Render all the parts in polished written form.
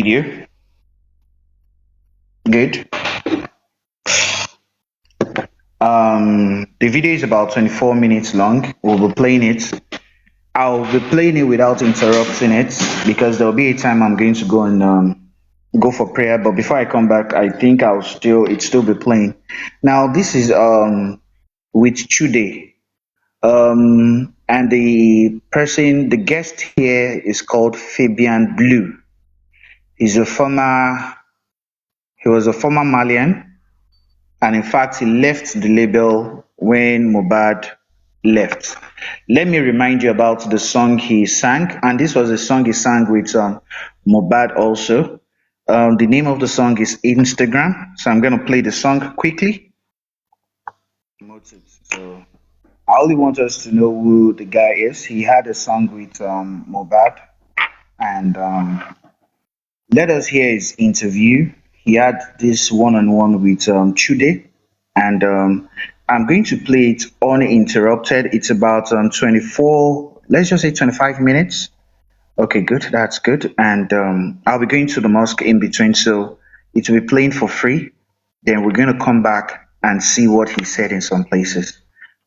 video. Good. The video is about 24 minutes long. We'll be playing it. I'll be playing it without interrupting it because there'll be a time I'm going to go and go for prayer. But before I come back, I think I'll still be playing. Now this is with Chude. And the guest here is called Fabian Blue. He's a former he was a former Malian, and in fact, he left the label when mohbad left. Let me remind you about the song he sang, and this was a song he sang with mohbad also. The name of the song is Instagram, so I'm going to play the song quickly. So I only want us to know who the guy is. He had a song with mohbad, and let us hear his interview. He had this one-on-one with Chude, and I'm going to play it uninterrupted. It's about 24, let's just say 25 minutes. Okay, good. That's good. And I'll be going to the mosque in between, so it will be playing for free. Then we're going to come back and see what he said in some places.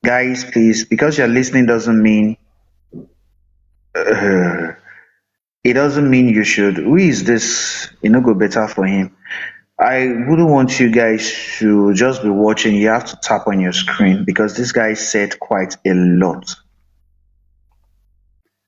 Guys, please, because you're listening doesn't mean uh, it doesn't mean you should. Who is this? You know, go better for him. I wouldn't want you guys to just be watching. You have to tap on your screen because this guy said quite a lot.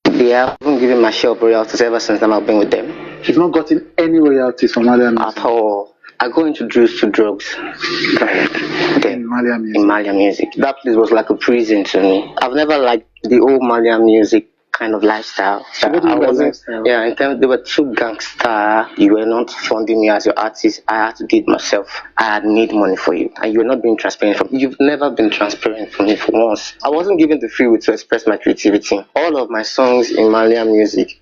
They haven't given my share of royalties ever since I've been with them. You've not gotten any royalties from Malian At music. all. I got introduced to drugs In Malian music. in Malian music. That place was like a prison to me. I've never liked the old Malian music kind of lifestyle. So what do you I mean by wasn't, lifestyle? yeah, in terms they were too gangster. You were not funding me as your artist. I had to do it myself. I had made money for you, and you were not being transparent. You've never been transparent for me for once. I wasn't given the free will to express my creativity. All of my songs in Malian music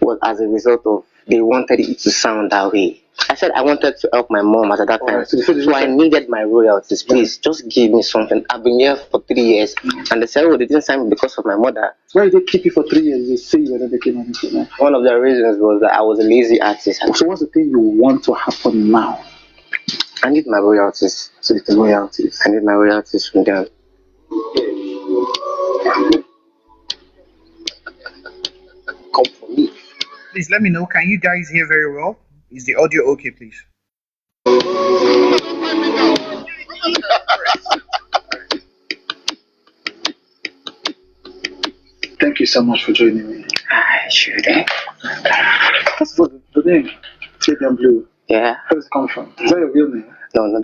was as a result of they wanted it to sound that way. I said I wanted to help my mom at that time, Alright, so they said they so I said- needed my royalties. Please, just give me something. I've been here for 3 years, and they said, "Oh, they didn't sign me because of my mother." Why did they keep you for 3 years? They say you were not making money from that. One of the reasons was that I was a lazy artist. So what's the thing you want to happen now? I need my royalties. So it's the royalties. I need my royalties from them. Come for me. Please let me know. Can you guys hear very well? Is the audio okay, please? Thank you so much for joining me. I should. What's the name? Fabian Blue. Yeah. Where does it come from? Is that your real name? No,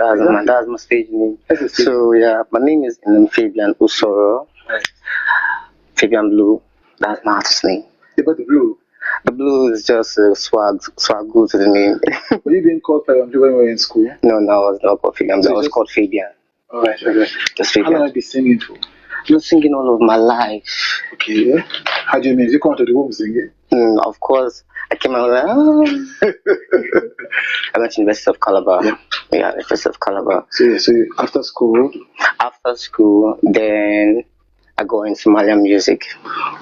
that's my stage name. That's a stage So yeah, my name is Fabian Usoro. Fabian Blue. That's my artist name. Yeah, but the blue. The blue is just swag good to the name. Were you being called Fabian Blue when we were in school? No, I was not called Fabian. So I was just- called Fabian. Alright, okay. Just How long Fabian. have you been singing for? I've been singing all of my life. Okay. How do you mean? You come to the womb singing? Of course, I came out like, I went to University of Calabar. Yeah, University of Calabar. So after school, After school, then I go into Malian music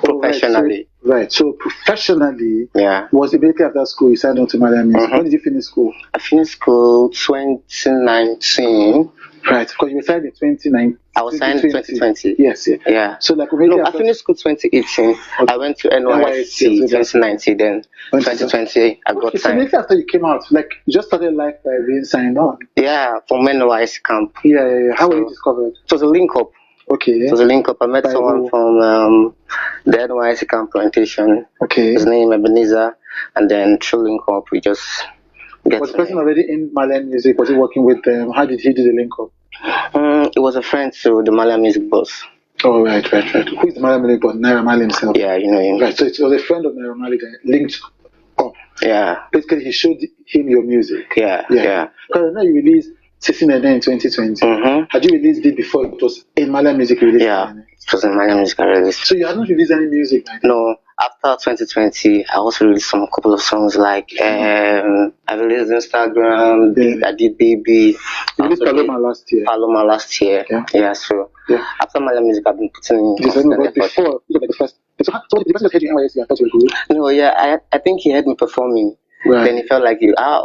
professionally. Right. So professionally, Yeah. was immediately after school you signed on to Malian music. Mhm. When did you finish school? I finished school 2019. Right. Because you were signed in 2019. I was signed in 2020. Yes. Yeah. Yeah. So like immediately No, I after finished school 2018. I went to NYSC, NYSC 2019. Then 2020, I got Okay, so signed. immediately after you came out, like you just started life by being signed on. Yeah, from NYSC camp. Yeah. How were you So, discovered? it was a link up. Okay. It was a link up. I met By someone who? from the NYSC camp plantation. Okay. His name Ebenezer, and then through link up we just get. Was the to person know. already in Malian music? Was he working with them? How did he do the link up? It was a friend to the Malian music boss. Oh, right. Who is the Malian music boss? Naira Marley himself. Yeah, you know him. Right. So it was a friend of Naira Marley that linked up. Yeah, Basically, he showed him your music. yeah. Because I know you released 16 in 2020. Mm-hmm. Had you released it before it was in Malian music release? Yeah, it was in Malian music I released. So you had not released any music like that? No, after 2020, I also released some couple of songs like I released Instagram, Yeah. I did Baby, You released also did Paloma last year. Paloma last year. Yeah. So Yeah. after Malian music, I've been putting in Yes, I know, constant but effort. before, you were like the first. So the person that heard you in NYSC, I thought you were good. No, yeah, I think he heard me performing. Right. Then it felt like you. I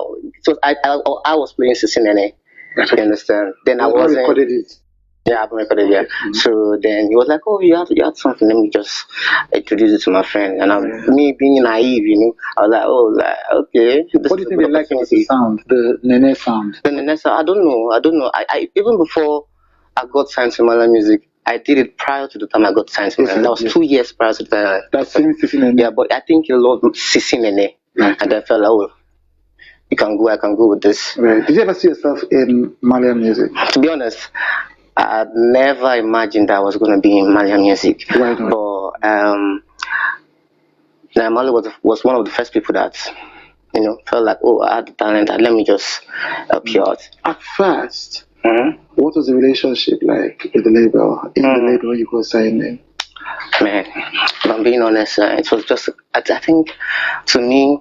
was playing Sisinene. You understand? Then I I wasn't. recorded it. Yeah, I've recorded. Yeah. So then he was like, "Oh, you had something. Let me just introduce it to my friend." And me being naive, I was like, "Oh, okay." This What do is you a think good they liked about the opportunity. sound, the Nene sound? Then the next, I don't know. I even before I got signed to Mala Music, I did it prior to the time I got signed to Mala. That was 2 years prior to that. That's same Sissy Nene. Yeah, but I think he loved Sissy Nene, and I felt like, oh, you can go. I can go with this. Right. Did you ever see yourself in Malian music? To be honest, I had never imagined I was going to be in Malian music. Why not? But Mali was one of the first people that felt like, oh, I had the talent, and let me just help you out. At first, Mhm. what was the relationship like with the label? In the label you got signed in? Man, if I'm being honest, it was just, I think, to me,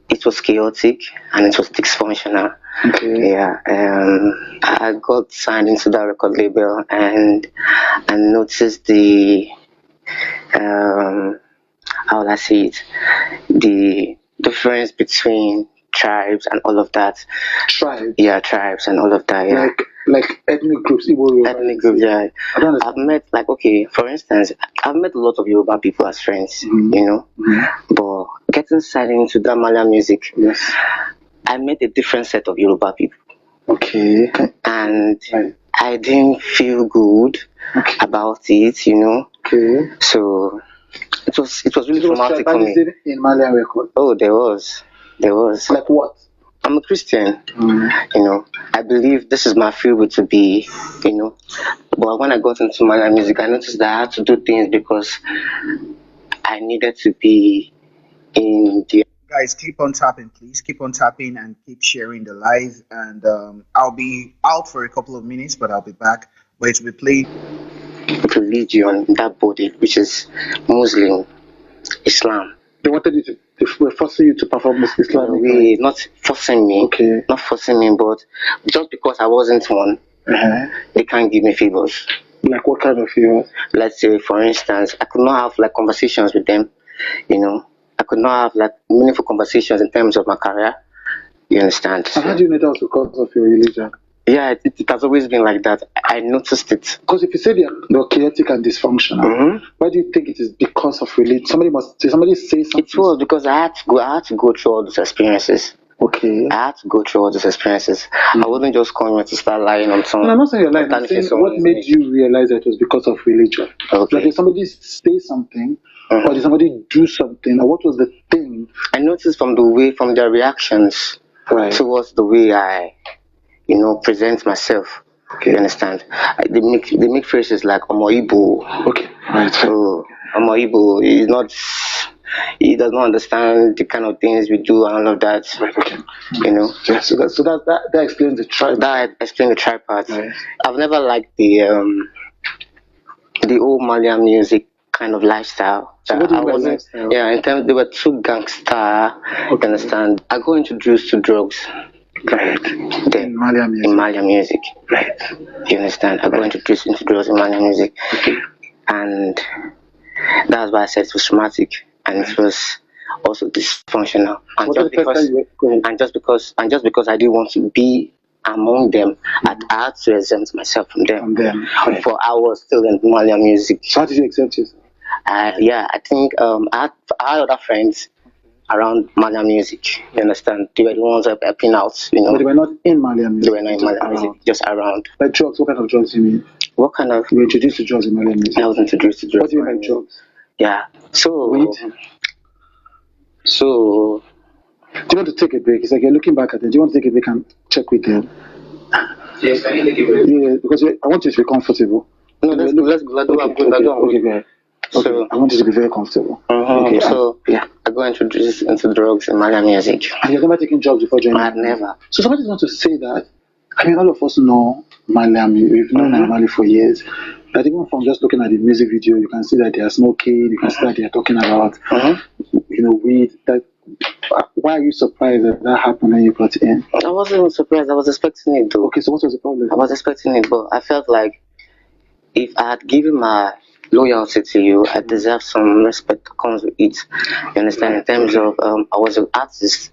it was chaotic and it was dysfunctional. Okay. Yeah, I got signed into that record label and noticed the, how will I say it, the difference between tribes and all of that. Tribes? Yeah, tribes and all of that, yeah. Like ethnic groups, Igbo, Ethnic groups, yeah. I don't understand. I've met, like, okay, for instance, I've met a lot of Yoruba people as friends, but getting signed into that Mala music, Yes. I met a different set of Yoruba people. Okay. And Right. I didn't feel good about it, Okay. So it was really There was traumatic for me. tribalism in Malian record. Oh, there was. Like what? I'm a Christian, I believe this is my field to be, But when I got into Malian music, I noticed that I had to do things because I needed to be in the. Guys, keep on tapping, please. Keep on tapping and keep sharing the live. And I'll be out for a couple of minutes, but I'll be back. But it will be playing. Religion, that body, which is Muslim, Islam. They wanted you to, they were forcing you to perform this Islamic rite. Not forcing me, Okay. not forcing me, but just because I wasn't one, they can't give me favors. Like what kind of favors? Let's say, for instance, I could not have like conversations with them, I could not have like meaningful conversations in terms of my career. You understand? And how do you know that was because of your religion? Yeah, it has always been like that. I noticed it. Because if you say they're chaotic and dysfunctional, why do you think it is because of religion? Somebody say something. It was because I had to go through all those experiences. Okay. I had to go through all those experiences. I wasn't just coming to start lying on someone. No, I'm not saying you're lying. I'm saying what made you realize that it was because of religion? Okay. Like if somebody say something, or did somebody do something, or what was the thing? I noticed from their reactions towards the way I, present myself. Okay. You understand? They make phrases like Omoibo. Okay. Right. So Omoibo is not. He does not understand the kind of things we do and all of that. Right. Okay. Yeah, so that explains the tribe. That explains the tribe part. Right. I've never liked the old Malian music kind of lifestyle. So what do you mean by lifestyle? Yeah, in terms they were too gangster. You understand? I got introduced to drugs. Right. Then, In Malian music. In Malian music. Right. You understand? I got introduced into drugs in Malian music. Okay. And that's why I said it was traumatic and it was also dysfunctional. And just because I didn't want to be among them, I had to exempt myself from them. Right. For I was still in Malian music. So how did you exempt yourself? I think I had other friends around Malian music. You understand? They were the ones that were helping out. But they were not in Malian music. They were not in Malian music, just around. Like drugs? What kind of drugs do you mean? What kind of? You were introduced to drugs in Malian music. I was introduced to drugs. What do you mean by drugs? Yeah. So. Weed. So. Do you want to take a break? It's like you're looking back at it. Do you want to take a break and check with them? Yes, I need to take a break. Yeah, because I want you to be comfortable. No, let's go. Okay, go ahead. So I want you to be very comfortable. Okay, so I got introduced into drugs in Malian music. And you've never taken drugs before joining? I had never. So somebody wants to say that. I mean, all of us know Malian. We've known Mali for years. But even from just looking at the music video, you can see that they are smoking. You can see that they are talking about, weed. Why are you surprised that happened when you got in? I wasn't surprised. I was expecting it though. Okay, so what was the problem? I was expecting it, but I felt like if I had given my loyalty to you. I deserve some respect that comes with it. You understand? In terms of I was an artist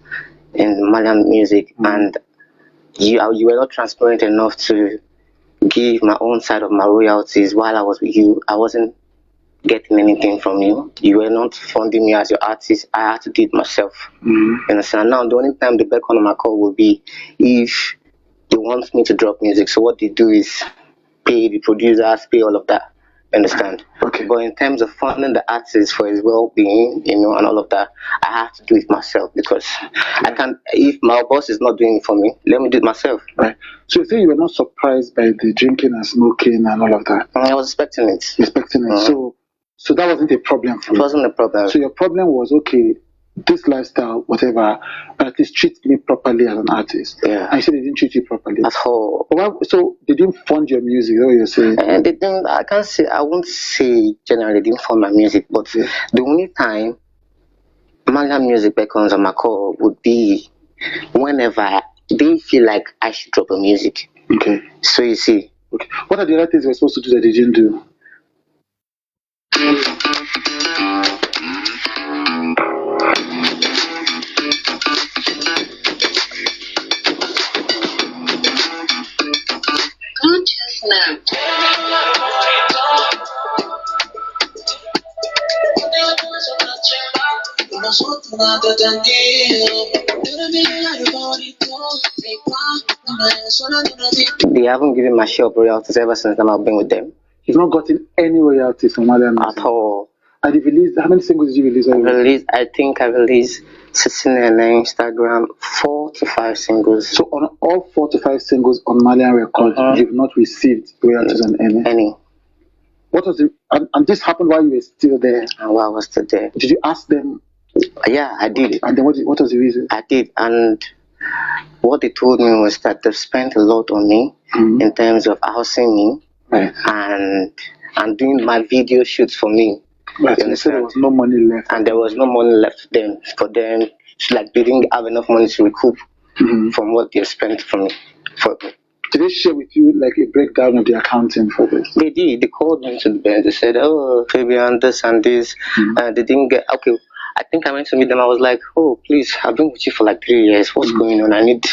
in Malian music, and you were not transparent enough to give my own side of my royalties while I was with you. I wasn't getting anything from you. You were not funding me as your artist. I had to do it myself. You understand? Now the only time the back on my call will be if they want me to drop music. So what they do is pay the producers, pay all of that. You understand? Okay. But in terms of funding the artist for his well-being, and all of that, I have to do it myself because I can't. If my boss is not doing it for me, let me do it myself. Right. So you say you were not surprised by the drinking and smoking and all of that? I was expecting it. Expecting it. So that wasn't a problem for It you? wasn't a problem. So your problem was, okay, this lifestyle, whatever, but at least treat me properly as an artist. Yeah. And you said they didn't treat you properly. At all. So they didn't fund your music, is that what you're saying? And they didn't. I can't say. I won't say generally they didn't fund my music, but the only time Malian music beckons on my call would be whenever they feel like I should drop a music. Okay. So you see. Okay. What are the other things you were supposed to do that they didn't do? They haven't given my share of royalties ever since I've been with them. You've not gotten any royalties from Malian music? At all. And you released, how many singles did you release? I think I released 16 on Instagram, 4 to 5 singles. So on all 4 to 5 singles on Malian records, you've not received royalties on any? Any. What was it? And this happened while you were still there? And while I was still there. Did you ask them? Yeah, I did. And then what was the reason? I did, and what they told me was that they've spent a lot on me in terms of housing me, right, and doing my video shoots for me. Right. So there was no money left. And there was no money left for them. It's like they didn't have enough money to recoup from what they spent for me. Did they share with you like a breakdown of the accounting for this? They did. They called me to the bench. They said, "Oh, Fabian, this and this." They didn't get. Okay, I think I went to meet them. I was like, "Oh, please, I've been with you for like 3 years. What's going on? I need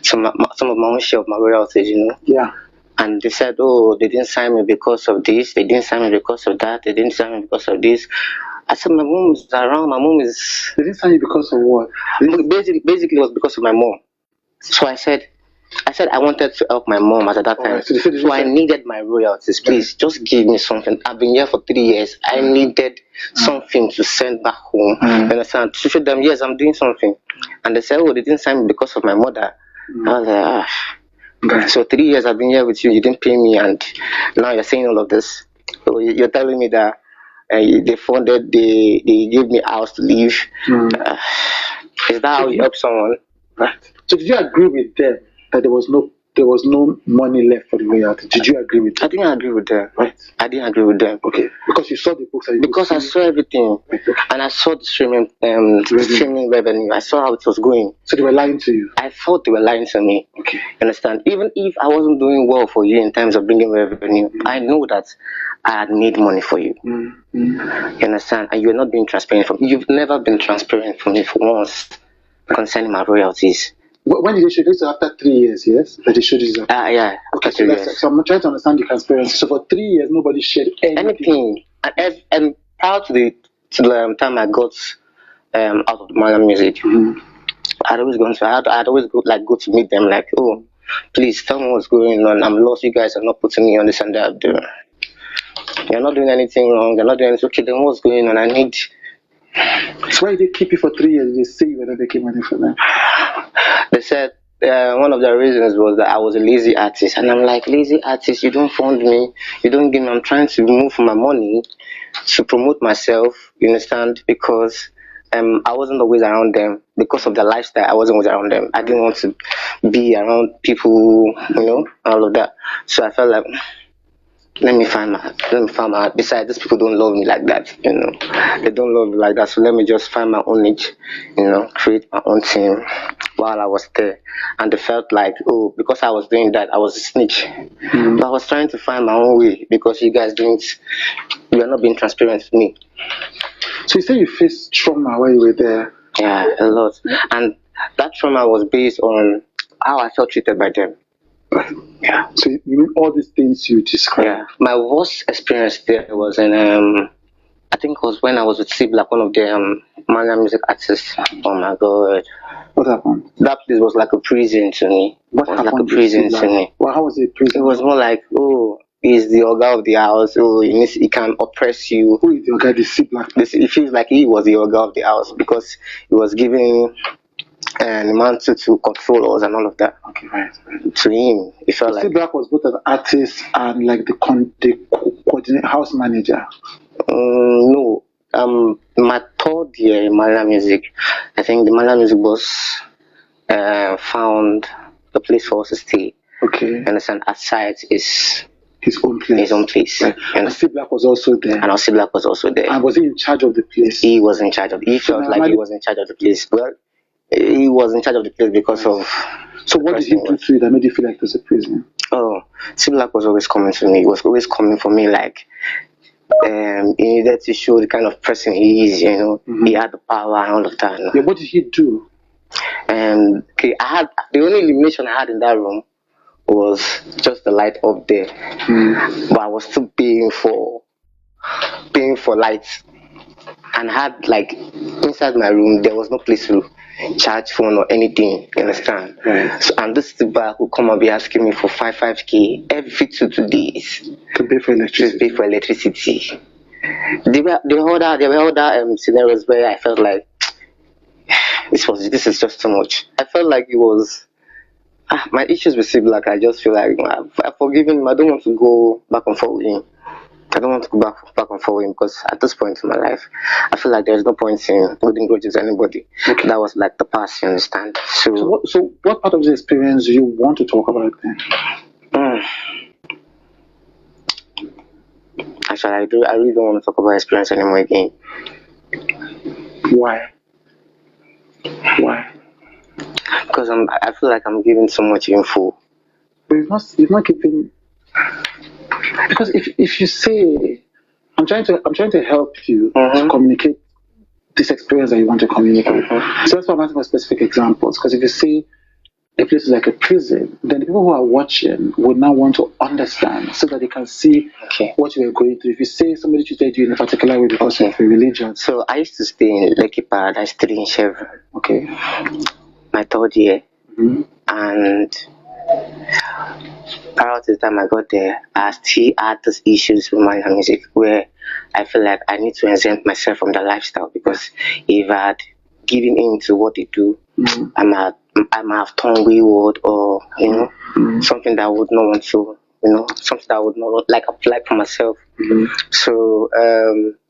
some of my own share of my royalties, Yeah. And they said, "Oh, they didn't sign me because of this. They didn't sign me because of that. They didn't sign me because of this." I said, "My mom is around. My mom is." They didn't sign you because of what? Basically, it was because of my mom. So I said I wanted to help my mom at that time. Right, so I needed my royalties. Please, just give me something. I've been here for 3 years. I needed something to send back home. You understand? To show them, yes, I'm doing something. And they said, "Oh, they didn't sign me because of my mother." I was like, Okay. So 3 years I've been here with you. You didn't pay me, and now you're saying all of this. So you're telling me that they funded, they gave me a house to live. Is that how you help someone? Right. So did you agree with them that there was no money left for the royalty? Did you agree with them? I didn't agree with them. Right. I didn't agree with them. Okay. Because you saw the books. Because I saw everything, and I saw the streaming revenue. I saw how it was going. So they were lying to you. I thought they were lying to me. Okay. You understand? Even if I wasn't doing well for you in terms of bringing revenue, I know that I had made money for you. You understand? And you're not being transparent from. You've never been transparent for me for once concerning my royalties. When did they show this? After 3 years, yes? That they showed this? Yeah. Okay, so I'm trying to understand the transparency. So for 3 years, nobody shared anything. And prior to the time I got out of the Malian music, I'd always go to meet them like, "Oh, please tell me what's going on. I'm lost. You guys are not putting me on this and that. You're not doing anything wrong. You're not doing anything. Okay, then what's going on? I need." So why did they keep you for 3 years? They say whether they came money for them. They said one of the reasons was that I was a lazy artist, and I'm like, lazy artist, you don't fund me, you don't give me. I'm trying to move my money to promote myself. You understand? Because I wasn't always around them because of the lifestyle. I wasn't always around them. I didn't want to be around people, all of that. So I felt like let me find my besides these people don't love me like that, they don't love me like that, so let me just find my own niche, create my own team while I was there. And they felt like, oh, because I was doing that I was a snitch. But I was trying to find my own way because you are not being transparent with me. So you say you faced trauma while you were there. Yeah, a lot. And that trauma was based on how I felt treated by them. Yeah. So you mean all these things you described? Yeah, my worst experience there was in I think it was when I was with C Black, one of the manga music artists. Oh my god, What happened? that place was like a prison to me. What It was like a happened? prison to me. Well, how was it prison? It was more like, oh, he's the oga of the house. Oh, he can oppress you. Who is the guy? The C Black? It feels like he was the oga of the house because he was giving the mantle to control us and all of that. Okay, right. To him, it felt C like. Black was both an artist and like the coordinate house manager. No. My third year in Mala Music, I think the Mala Music boss found a place for us to stay. Okay. You understand? Outside is His own place. his own place. Right. And And C Black was also there. our C Black was also there. And was he in charge of the place? He was in charge of. He felt like he was in charge of the place. Well, he was in charge of the place because of. So what did he do to you that made you feel like it was a prison? Oh, C Black was always coming to me. He was always coming for me like. He needed to show the kind of person he is, He had the power and all of that. Yeah, what did he do? Okay, the only illumination I had in that room was just the light up there, but I was still paying for lights, and had like inside my room there was no place to charge phone or anything. You understand? Right. So, and this back would come and be asking me for 5k every 2 days To pay for electricity. to pay for electricity. There were other scenarios where I felt like this is just too much. I felt like it was my issues with C Black. I just feel like I've forgiven him. I don't want to go back and forth with him. I don't want to go back and forth with him because at this point in my life, I feel like there's no point in holding grudges with anybody. Okay. That was like the past, you understand? So what part of the experience do you want to talk about then? Actually, I really don't want to talk about experience anymore again. Why? Why? Because I feel like I'm giving so much info. But you've not given, because if you say I'm trying to help you to communicate this experience that you want to communicate. So that's why I'm asking for specific examples. Because if you say a place is like a prison, then the people who are watching would now want to understand so that they can see what you are going through. If you say somebody treated you in a particular way because of a religion. So I used to stay in Lekki Paradise 3 in Chevron. Okay. My third year. And prior to the time I got there, I still had those issues with my music where I feel like I need to exempt myself from the lifestyle, because if I had given in to what they do, I might have turned wayward, or something that I would not want to, something that I would not like apply for myself. So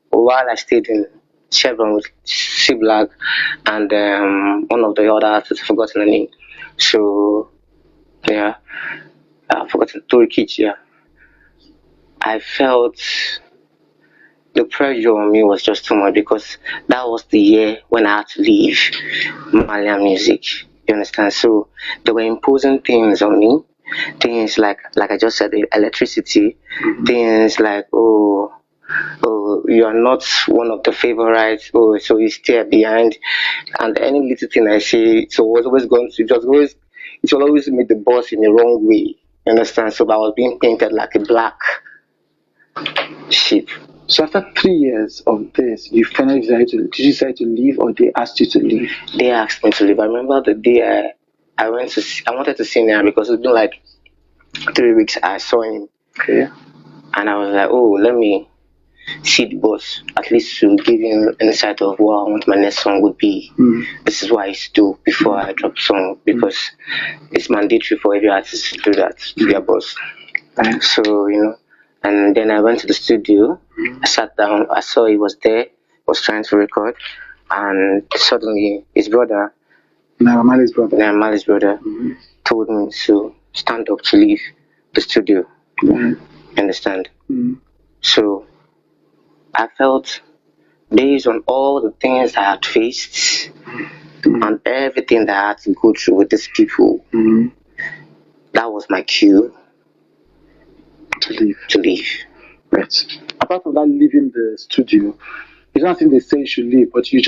while I stayed in Chevron with C Black and one of the other artists, I've forgotten the name. So yeah, I've forgotten Tori Kitsch, yeah. I felt the pressure on me was just too much, because that was the year when I had to leave Malian music. You understand? So they were imposing things on me, things like I just said, the electricity, things like oh, you are not one of the favorites, so you stay behind, and any little thing I say, so was always going to it will always make the boss in the wrong way. You understand? So I was being painted like a black sheep. So after 3 years of this, you finally did you decide to leave, or they asked you to leave? They asked me to leave. I remember the day I wanted to see him because it's been like 3 weeks I saw him. Okay. And I was like, oh, let me see the boss, at least to give him an insight of what I want my next song would be. This is what I used to do before I drop song, because it's mandatory for every artist to do that to their boss. So, and then I went to the studio, I sat down, I saw he was there, was trying to record, and suddenly his brother, Mali's brother, told me to stand up to leave the studio. You understand? So I felt, based on all the things I had faced and everything that I had to go through with these people, that was my cue To leave. to leave. Right. Apart from that, leaving the studio, it's not saying they say you should leave, but you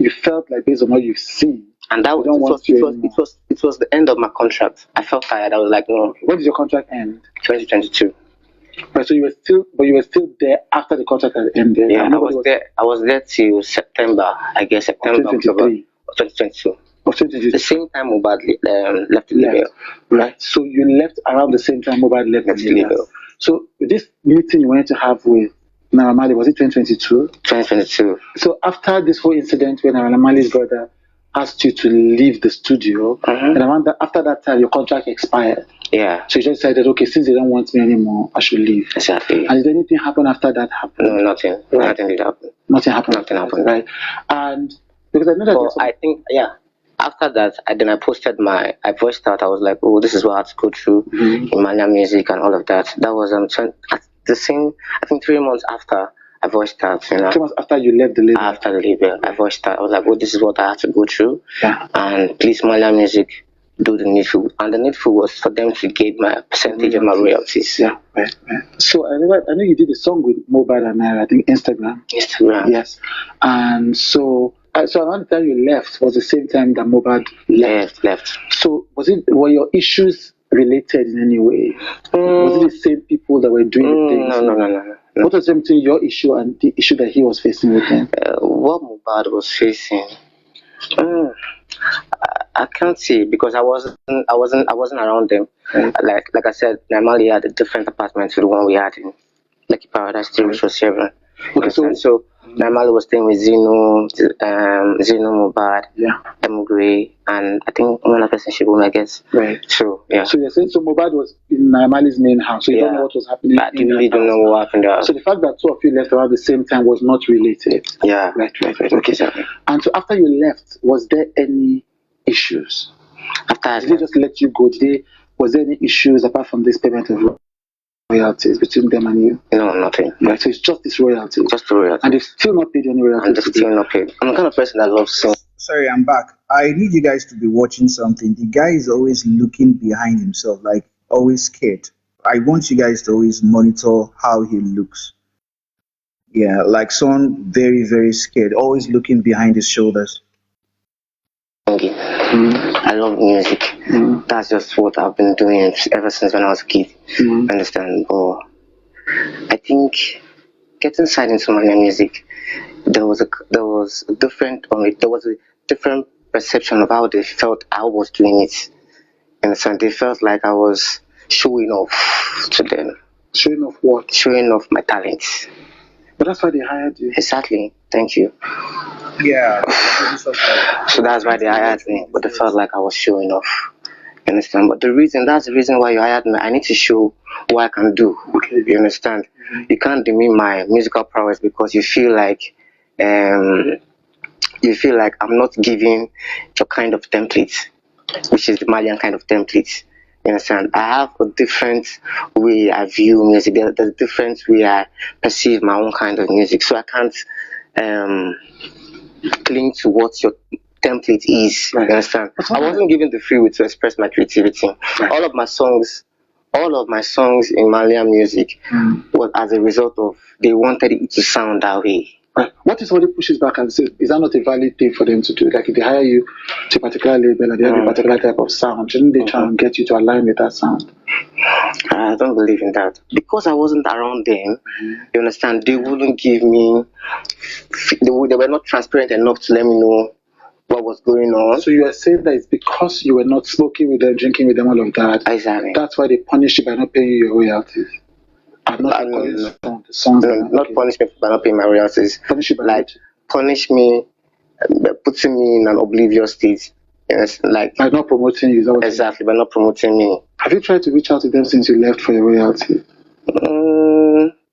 felt like based on what you've seen, And that you was don't want to anymore. it was the end of my contract. I felt tired. I was like, no, When did your contract end? 2022. Right, so you were still there after the contract had ended. Yeah, and I was there. I was there till September. I guess September, October, 2023. of 2022. Of 2022. The same time mohbad left the label. Right. So you left around the same time mobile left Left the the label. label. So this meeting you wanted to have with Naira Marley, was it 2022? 2022. So after this whole incident when Naira Marley's brother asked you to leave the studio, and after that time your contract expired. Yeah. So you just decided, okay, since they don't want me anymore, I should leave. Exactly. And did anything happen after that happened? No, nothing. Right. Nothing did happen. Nothing happened. Nothing happened. Right. And because I know that. But I think, yeah. After that, I posted I voiced out. I was like, oh, this is what I had to go through in Mania music and all of that. That was at the same. I think 3 months after I voiced out. 3 months after you left the label. After the label, I voiced out. I was like, oh, this is what I had to go through. Yeah. And please, Mania music, do the needful. And the needful was for them to get my percentage of my royalties. Yeah, right. So I know you did a song with mohbad and Naira, I think Instagram. Yes. And so around the time you left was the same time that mohbad left. So were your issues related in any way? Was it the same people that were doing the things? No. What was between your issue and the issue that he was facing with him? What mohbad was facing? I can't say because I wasn't around them. Like I said, Naira had a different apartment to the one we had in Lucky Paradise, which was 7. Okay, so Naira was staying with Zeno, mohbad, Emugre, and I think another person, Shibumi, I guess. Right. So yeah. So you're saying mohbad was in Naira main house, so you don't know what was happening. I really don't know what happened there. So the fact that two of you left around the same time was not related. Yeah. Right. Okay. Exactly. And so after you left, was there any issues? Did they just let you go? Was there any issues apart from this payment of royalties between them and you? No, nothing. Right, so it's just this royalty. Just the royalty. And they've still not paid any royalties. And they've still not paid. I'm the kind of person that loves singing. Sorry, I'm back. I need you guys to be watching something. The guy is always looking behind himself, like always scared. I want you guys to always monitor how he looks. Yeah, like someone very, very scared, always looking behind his shoulders. I love music. That's just what I've been doing ever since when I was a kid. Understand? But I think getting signed into Mania music, there was a different perception of how they felt I was doing it. Understand? They felt like I was showing off to them. Showing off what? Showing off my talent. But that's why they hired you. Exactly. Thank you. Yeah. So that's why they hired me, but they felt like I was showing off. You understand? But that's the reason why you hired me. I need to show what I can do. Okay. You understand? You can't demean my musical prowess because you feel like I'm not giving your kind of template, which is the Malian kind of template. You understand? I have a different way I view music. There's a different way I perceive my own kind of music. So I can't cling to what your template is. Right. You understand? I wasn't given the free will to express my creativity. Right. All of my songs in Malian music was as a result of they wanted it to sound that way. Right. What if somebody pushes back and says, is that not a valid thing for them to do? Like if they hire you to a particular label and they have a particular type of sound, shouldn't they try and get you to align with that sound? I don't believe in that. Because I wasn't around them, you understand, they wouldn't give me, they were not transparent enough to let me know what was going on. So you are saying that it's because you were not smoking with them, drinking with them, all of that. Exactly. That's why they punish you by not paying you your royalties. Not punish me by not paying my royalties. Punish you by punish me, putting me in an oblivious state. Yes, like by not promoting you. Exactly, by not promoting me. Have you tried to reach out to them since you left for your royalty?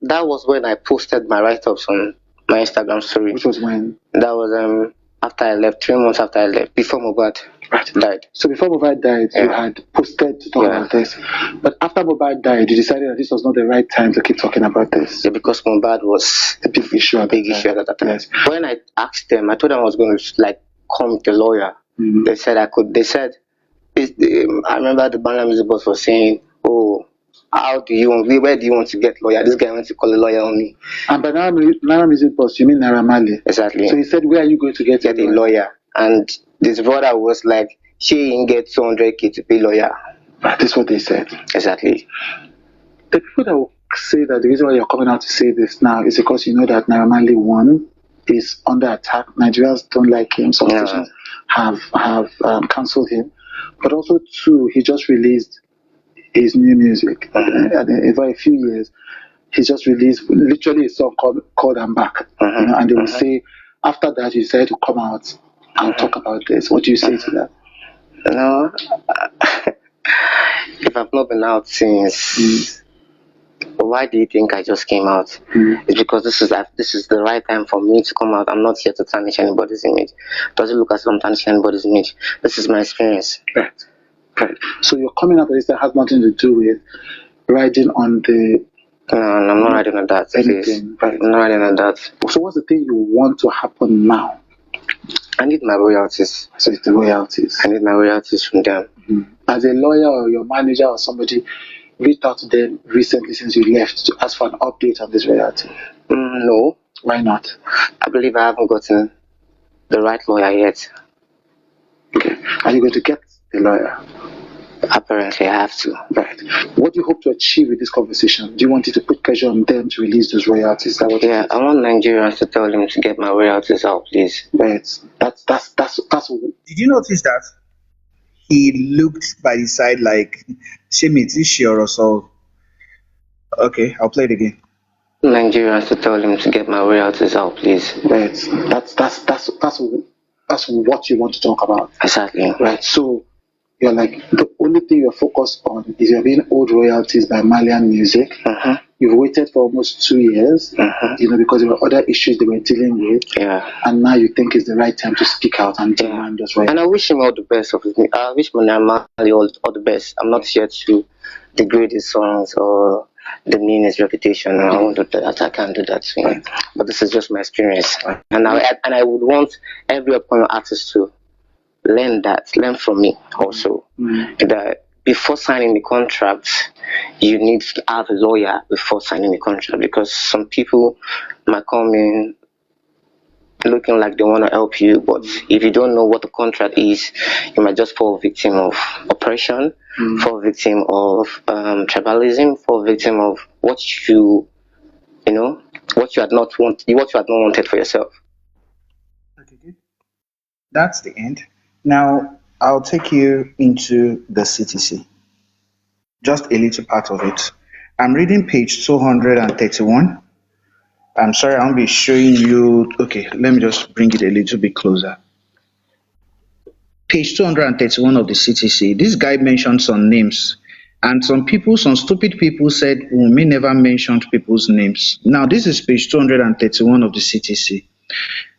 That was when I posted my write-ups on my Instagram story. Which was when? That was after I left, 3 months after I left, before mohbad. Right. died. So before Mohbad died, you Yeah. had posted to talk Yeah. about this. But after Mohbad died, you decided that this was not the right time to keep talking about this. Yeah, because mohbad was A big issue at big the issue time. at that time. Yes. When I asked them, I told them I was going to like come with a lawyer. Mhm. They said I could. They said, I remember the Bangla music boss was saying, "Oh, how do you want? Where do you want to get lawyer? This guy wants to call a lawyer on me." And by Naira Music Boss, you mean Naira Marley? Exactly. So he said, where are you going to get Get a lawyer, and this brother was like, "She ain't get 200K to pay lawyer." That is what they said. Exactly. The people that will say that the reason why you're coming out to say this now is because you know that Naira Marley, one, is under attack. Nigerians don't like him. Some Yeah. stations have cancelled him. But also, two, he just released his new music. And in very few years, he just released literally a song called I'm Back. You know, and they will say, after that, you decided to come out and talk about this. What do you say to that? No, if I've not been out since, why do you think I just came out? It's because this is the right time for me to come out. I'm not here to tarnish anybody's image. Doesn't look as if I'm tarnishing anybody's image. This is my experience. Right. Right. So you're coming out with this that has nothing to do with riding on the No, I'm not riding on that. Please. anything. Right. I'm not riding on that. So what's the thing you want to happen now? I need my royalties. So it's the royalties. I need my royalties from them. As a lawyer or your manager or somebody reached out to them recently since you left to ask for an update on this royalty? No, Why not? I believe I haven't gotten the right lawyer yet. Okay. Are you going to get a lawyer? Apparently, I have to. Right. What do you hope to achieve with this conversation? Do you want it to put pressure on them to release those royalties? Is that what Yeah, I want Nigerians to tell them to get my royalties out, please. Right. That's Did you notice that he looked by the side like, Shemi, is sure or so? Okay, I'll play it again. Nigerians to tell them to get my royalties out, please. right. That's what you want to talk about. Exactly. Right. So you're like the only thing you're focused on is you're being owed royalties by Malian music. You've waited for almost 2 years, you know, because there were other issues they were dealing with. Yeah. And now you think it's the right time to speak out and demand those royalties. And I wish him all the best of his music. I wish Manamali all the best. I'm not here to degrade his songs or demean his reputation. I won't do that. I can't do that to him. But this is just my experience. And I would want every upcoming artist to learn from me also. That before signing the contract, you need to have a lawyer before signing the contract, because some people might come in looking like they want to help you, but if you don't know what the contract is, you might just fall victim of oppression, fall victim of tribalism, fall victim of what you had not wanted for yourself. Okay, good. That's the end. Now, I'll take you into the CTC. Just a little part of it. I'm reading page 231. I'm sorry, I won't be showing you. Okay, let me just bring it a little bit closer. Page 231 of the CTC. This guy mentioned some names, and some stupid people said we may never mentioned people's names. Now, this is page 231 of the CTC.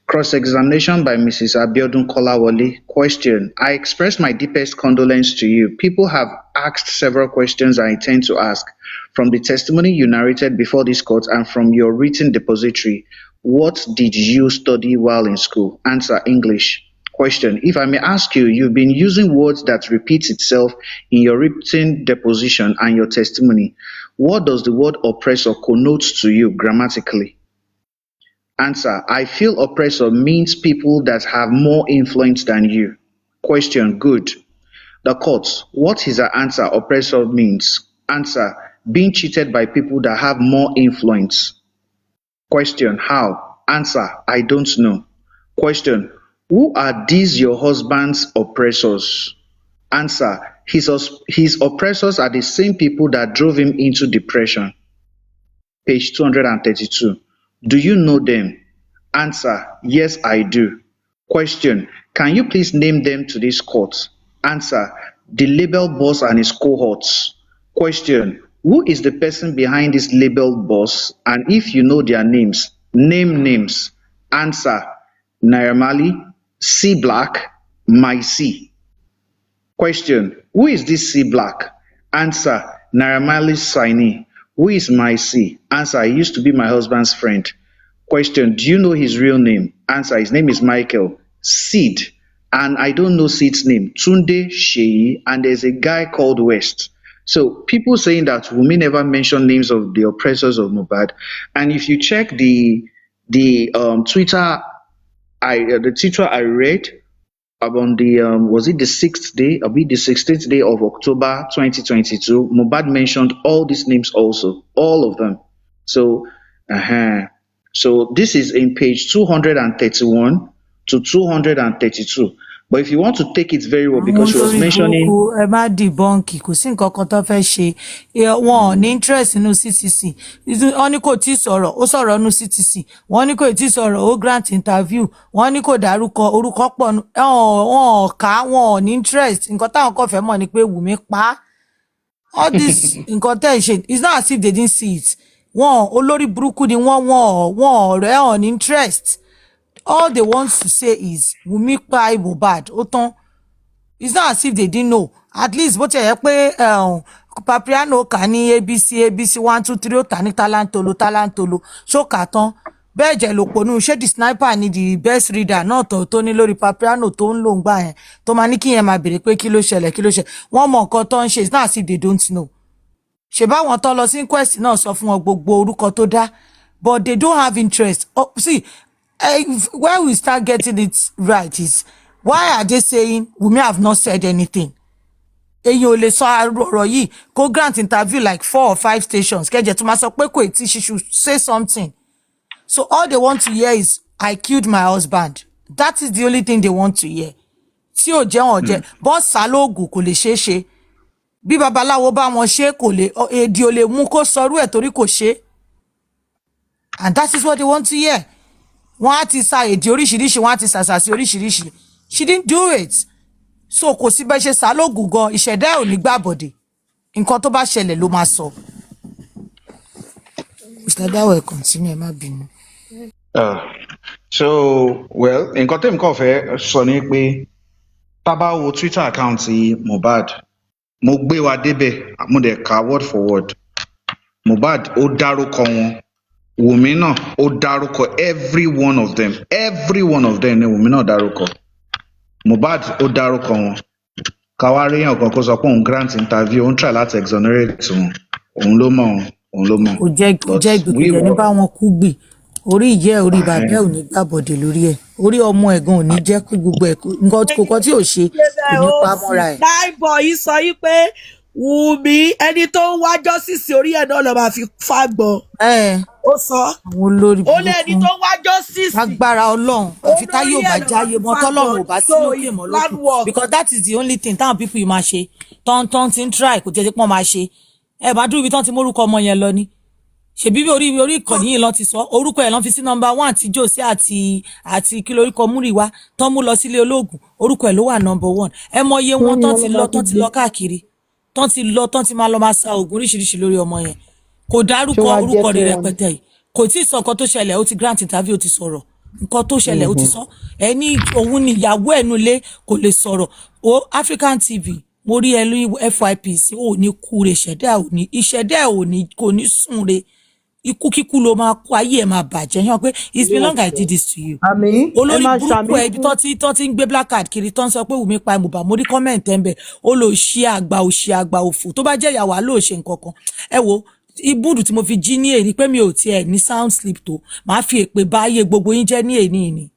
Cross-examination by Mrs. Abiodun Kolawole. Question: I express my deepest condolence to you. People have asked several questions I intend to ask. From the testimony you narrated before this court and from your written depository, what did you study while in school? Answer: English. Question: If I may ask you, you've been using words that repeats itself in your written deposition and your testimony. What does the word oppressor connote to you grammatically? Answer: I feel oppressor means people that have more influence than you. Question: Good. The court: What is the answer oppressor means? Answer: Being cheated by people that have more influence. Question: How? Answer: I don't know. Question: Who are these your husband's oppressors? Answer: His oppressors are the same people that drove him into depression. Page 232. Do you know them? Answer: Yes, I do. Question: Can you please name them to this court? Answer: The label boss and his cohorts. Question: Who is the person behind this label boss? And if you know their names, name names. Answer: Naira Marley, C Black, My C. Question: Who is this C Black? Answer: Naira Marley's signee. Who is my C? Answer: He used to be my husband's friend. Question: Do you know his real name? Answer: His name is Michael. Sid. And I don't know Sid's name. Tunde Sheyi. And there's a guy called West. So people saying that Wumi never mentioned names of the oppressors of Mohbad. And if you check the Twitter, the Twitter I read on the was it the 6th day, or be the 16th day of October 2022, Mohbad mentioned all these names also, all of them. So so this is in page 231 to 232. But if you want to take it very well, because she was mentioning ẹ má dìbọ́ǹkì kò sí nǹkan kan tó fẹ́ ṣe wọn ò ní interest nínú CCC wọ́n ní kò tí sọ̀rọ̀ ó sọ̀rọ̀ nínú CCC wọ́n ní kò tí sọ̀rọ̀ ó grant interview wọ́n ní kò dárúkọ orúkọ pọ̀ wọn ò ká wọn ò ní interest nǹkan táwọn kò fẹ́ mọ̀ ni pé Wùmí pa á all this nǹkan tẹ́ ẹ ṣe it's not as if they didn't see it wọn olórí burúkú ni wọn ọ̀rẹ́ ọ̀ ní interest all they want to say is Wùmí pa Mohbad ó tán it's not as if they didn't know at least bó ti yẹ pé Papiano kà ní ABC 1 2 3 ó tà ní talantolo ṣó kà tán bẹ́ẹ̀ jẹ́ lòpọ̀nù ṣé the sniper ni the best reader náà tó ní lórí Papiano tó ń lò ń gbà yẹn tó máa ní kí yẹn máa béèrè pé kí ló ṣẹlẹ̀ wọ́n mọ nǹkan tó ń ṣe it's not as if they don't know ṣe báwọn tó lọ sí inquest náà sọ fún wọn gbogbo orúkọ tó dá but they don't have interest see where we start getting it right is why are they saying Wunmi have not said anything? Èyàn ò lè sọ ọ̀rọ̀ yìí kó grant interview like 4 or 5 stations kẹ́jẹ̀ tó máa sọ pé kò tí she should say something. So all they want to hear is I killed my husband. That is the only thing they want to hear. Tí ò jẹ́ wọn jẹ́ bọ́ọ̀sì alóògùn kò lè ṣeé ṣe. Bí babaláwo bá wọn ṣe kò lè èdè ò lè mú kó sọrú ẹ̀ torí kò ṣe. And that is what they want to hear. Wọ́n á ti sa èdè oríṣiríṣi wọ́n á ti sàṣàṣì oríṣiríṣi. She didn't do it. So kò sí bẹ́ẹ̀ ṣe sálógùn gan ìṣẹ̀dá ẹ̀ ò ní gbàbọ̀dè. Nǹkan tó bá ṣẹlẹ̀ ló máa sọ. Mr. Dawah continue, ẹ má bínú. So well, nǹkan tẹ́mi kàn fẹ́ sọ ni pé tá bá wo Twitter account Mohbad, mo gbé wa débẹ̀, mo dẹ̀ ka word for word. Mohbad ó dárúkọ wọn, Wùmí náà ó dárúkọ every one of them ni Wùmí náà dárúkọ. Mohbad ó dárúkọ wọn. Káwárí yàn kan kó sọ pé òun grant interview, òun try láti exonerate wọn. Òun ló mọ̀. Kò jẹ́ ìgbèkùjẹ ní bá wọn kú gbì. Orí ìyẹ́ orí bàbá ẹ̀ ò ní gbàbọ̀dè lórí ẹ̀. Orí ọmọ ẹ̀gan ò ní jẹ́ kó gbogbo ẹ̀ nǹkan kò tí ò ṣe kò ní pa mọ́ra ẹ̀. Láìbọ̀ yìí sọ yí pé Wùmí ẹni tó ń wá justice orí ẹ̀ náà lọ máa fi fagbọn. Ó sọ. Àwọn olórí burúkú. Ó lé ẹni tó ń wá justice. Agbára Ọlọ́run. Àfi táyé ò bá jáyé mọ́ tọ́lọ́run ò bá sí lókè mọ́ lókè. Because that is the only thing táwọn people yìí máa ṣe. Tọ́ntọ́n ti ń try kò jẹ́ pọ́n máa ṣe. Ẹ bá dúró ibi tán ti mórúkọ ọmọ yẹn lọ ni. Ṣèbí orí ìkànnì yìí lọ́n ti sọ orúkọ ẹ̀ lọ́n fi sí number 1 tí Jose àti kí lórúkọ Múrìwá tán mú lọ sílé olóògùn orúkọ ẹ̀ ló wà number 1. Ẹ mọ iye wọn tán ti lọ káàkiri tán ti máa lọ máa sa oògùn oríṣiríṣi lórí ọmọ yẹn kò dárúkọ orúkọ rẹ̀ rẹpẹtẹ yìí kò tí ì sọ nǹkan tó ṣẹlẹ̀ ó ti grant interview ó ti sọ̀rọ̀ nǹkan tó ṣẹlẹ̀ ó ti sọ ẹni òun ni ìyàwó ẹnu ilé kò lè sọ̀rọ̀ o African TV mo rí ẹ lórí FYPC ò ní kúre ìṣẹ̀dá ò ní kò ní sùn re ikú kíkú ló máa kú ayé ẹ máa bàjẹ́ yàn pé it's been long I did this to you. Olórí burúkú ẹ ibi tó ti ń gbé black card kiri tó ń sọ pé Wùmí pa Mohbad mo rí comment ẹ̀ ń bẹ̀ ó lò ṣí àgbà òfò tó bá jẹ́ ìyàwó àlọ́ ṣe nǹkan kan ẹ wo ibùdó tí mo fi jí ní èyí pé mi ò tiẹ̀ ní sound sleep tó máa fi èpè bá ayé gbogbo yín jẹ́ ní èyí ni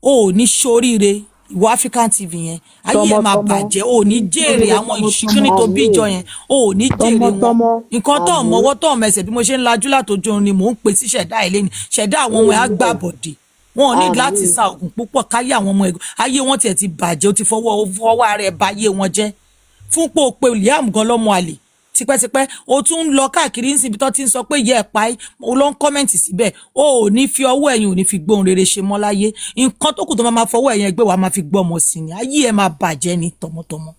o ò ní ṣoríire ìwọ African TV yẹn ayé ẹ máa bàjẹ́ o ò ní jèrè àwọn ìṣíkíní tó bí ìjọ yẹn o ò ní jèrè wọn nǹkan tó mọ́wọ́ tó mẹsẹ̀ bí mo ṣe ń lajú látòjú orin ni mò ń pè sí ṣẹ̀dá ilé ni ṣẹ̀dá àwọn ọmọ ẹ̀ á gbà bọ̀dè wọn ò ní láti sa oògùn púpọ̀ káyé àwọn ọmọ ẹ̀gbọ́n ayé wọn tiẹ̀ ti bàjẹ́ ó ti fọwọ́ ara ẹ̀ bà ayé wọn jẹ́ fún pé o pe Liam gan lọ́mọ àlè tipẹ́tipẹ́ o tún ń lọ káàkiri ń síbi tó ti ń sọ pé yẹ ẹ̀ pa ẹ́ o lọ ń kọ́mẹ̀ntì síbẹ̀ o ò ní fi ọwọ́ ẹ̀yìn ò ní fi gbóhùn rere ṣe mọ́ láyé nǹkan tó kù tó máa fọwọ́ ẹ̀yìn ẹgbẹ́ wa máa fi gbọ́ ọmọ sí ni ayé ẹ̀ máa bàjẹ́ ni tọmọtọmọ.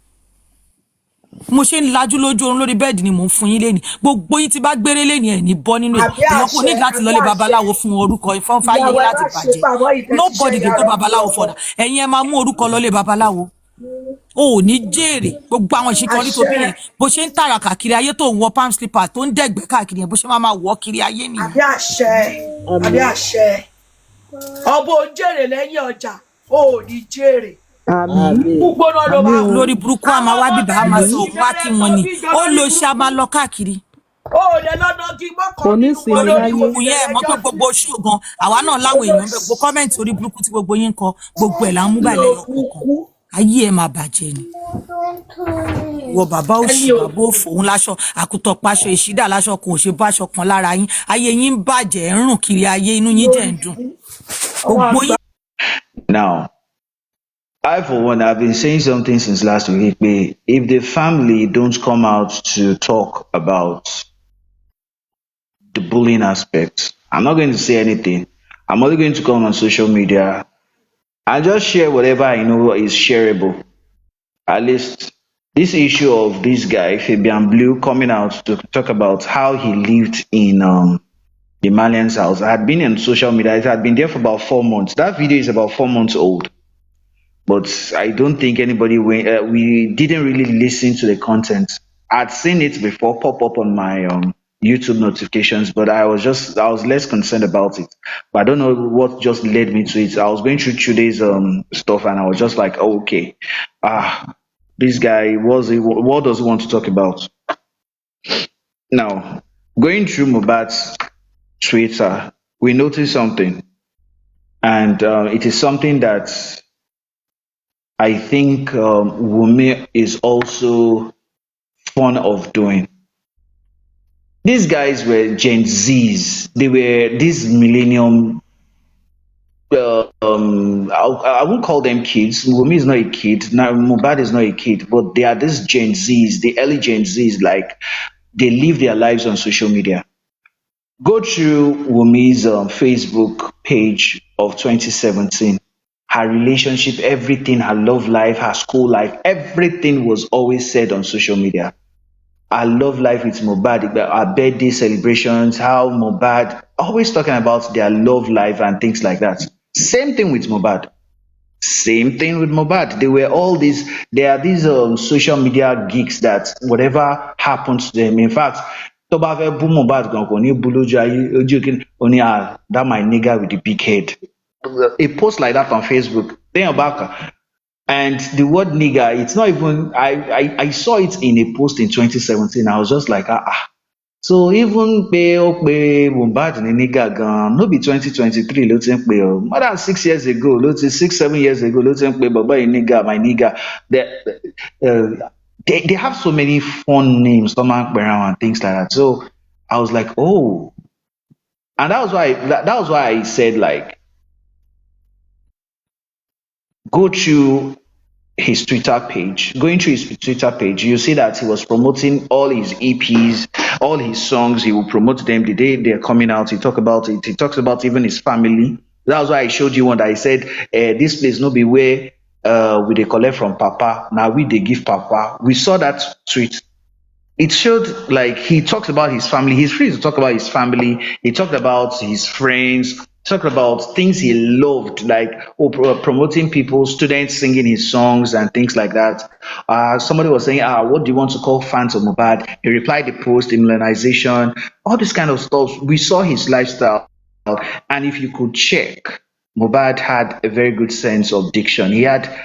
Mo ṣe ń lajú lójú oorun lórí bẹ́ẹ̀dì ni mò ń fún yín léni gbogbo yín ti bá gbére léni ẹ̀ ní bọ́ nínú ẹ̀ ìyẹn kò ní láti lọlé babaláwo fún orúkọ ìfọ́nfà yín láti bàjẹ́ nobody dey go babaláwo for that ẹ̀yin ẹ máa mú orúkọ lọlé babaláwo o ò ní jèrè gbogbo àwọn ìṣìkọrí tó bí yẹn bó ṣe ń tààrà káàkiri ayé tó ń wọ palm slippers tó ń dẹ̀gbẹ́ káàkiri yẹn bó ṣe máa wọ̀ kiri ayé nìyẹn. àbí àṣẹ ọbọ jèrè lẹ́yìn ọjà o ò ní jèrè. gbogbo náà ló máa lórí burúkú àmà wá bíbá àmà sọ wá kí wọn ni ó lo ṣe àmà lọ káàkiri. o ò lè lọ́dọ̀ kí mọ́kàn nínú wọn lórí burúkú yẹn mọ̀ pé gbogbo ṣùgbọ́n àwa náà láwọn èèyàn gbogbo kọ́mẹ̀ntì orí burúkú tí gbogbo yín kọ gbogbo ẹ̀ là ń mú bàlẹ̀ ọkọ̀ọ̀kan ayé ẹ̀ máa bàjẹ́ ni. wọ bàbá òṣì bàbá òfò òun láṣọ àkútọ̀ paṣọ ìṣídà láṣọ kò ṣe báṣọ kan lára yín ayé yín ń bàjẹ́ ń rùn kiri ayé inú yín dẹ̀ ń dùn. gbogbo yín. Now, I, for one, have been saying something since last week. If the family don't come out to talk about the bullying aspect, I'm not going to say anything. I'm only going to come on social media and just share whatever I know is shareable. At least this issue of this guy, Fabian Blue, coming out to talk about how he lived in the Malian's house. I had been on social media. I had been there for about 4 months. That video is about 4 months old. But I don't think anybody went, we didn't really listen to the content. I'd seen it before pop up on my YouTube notifications, but I was less concerned about it. But I don't know what just led me to it. I was going through today's stuff and I was just like, oh, okay, this guy, what does he want to talk about? Now, going through mohbad's Twitter, we noticed something, and it is something that I think Wunmi is also fond of doing. These guys were Gen Zs. They were this millennium. I won't call them kids. Wunmi is not a kid. Now mohbad is not a kid, but they are these Gen Zs, the early Gen Zs. Like they live their lives on social media. Go through Wunmi's Facebook page of 2017. Her relationship, everything, her love life, her school life, everything was always said on social media. Her love life with mohbad, her birthday celebrations, how mohbad, always talking about their love life and things like that. Same thing with mohbad. Same thing with mohbad. They are these social media geeks that whatever happens to them, in fact, tó bá fẹ́ bú mohbad gan kò ní bú lójú ayé ojú kí ó ní that my nigga with the big head. A post like that on Facebook, then back, and the word nigger, it's not even. I saw it in a post in 2017. I was just like, So even pé Mohbad ní nigger gan, no be 2023 ló ti ń pè o. More than 6 years ago, 6-7 years ago ló ti ń pè bàbá yìí nigger, my nigger. They have so many fun names, stomach around and things like that. So I was like, oh, and that was why I said like, go through his Twitter page. Going through his Twitter page, you see that he was promoting all his EPs, all his songs. He will promote them the day they're coming out. He talk about it. He talks about even his family. That was why I showed you one that I said, this place no be where we dey collect from Papa. Now we they give Papa. We saw that tweet. It showed like he talked about his family. He's free to talk about his family. He talked about his friends, talked about things he loved, like promoting people, students singing his songs and things like that. Somebody was saying, what do you want to call fans of mohbad? He replied the post, immunization, all this kind of stuff. We saw his lifestyle. And if you could check, mohbad had a very good sense of diction.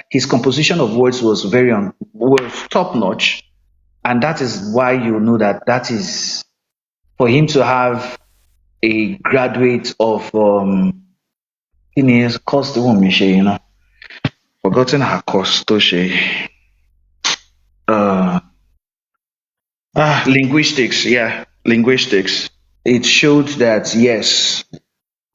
His composition of words was was top notch. And that is why you know that is for him to have a graduate of course the woman forgotten her course linguistics. Linguistics. It showed that yes,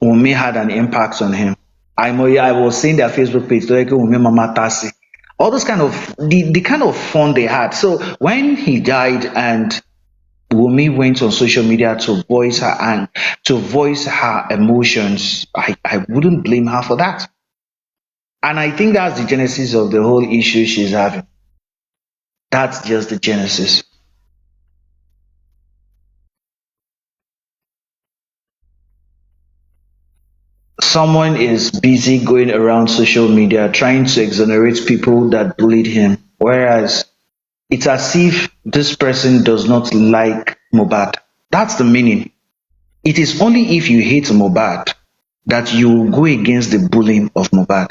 Wunmi had an impact on him. I was seeing their Facebook page, Wunmi Mama Tasi. All those kind of the kind of fun they had. So when he died and Wunmi went on social media to voice her emotions, I wouldn't blame her for that. And I think that's the genesis of the whole issue she's having. That's just the genesis. someone is busy going around social media trying to exonerate people that bullied him, whereas it's as if this person does not like Mohbad. That's the meaning. It is only if you hate Mohbad that you go against the bullying of Mohbad.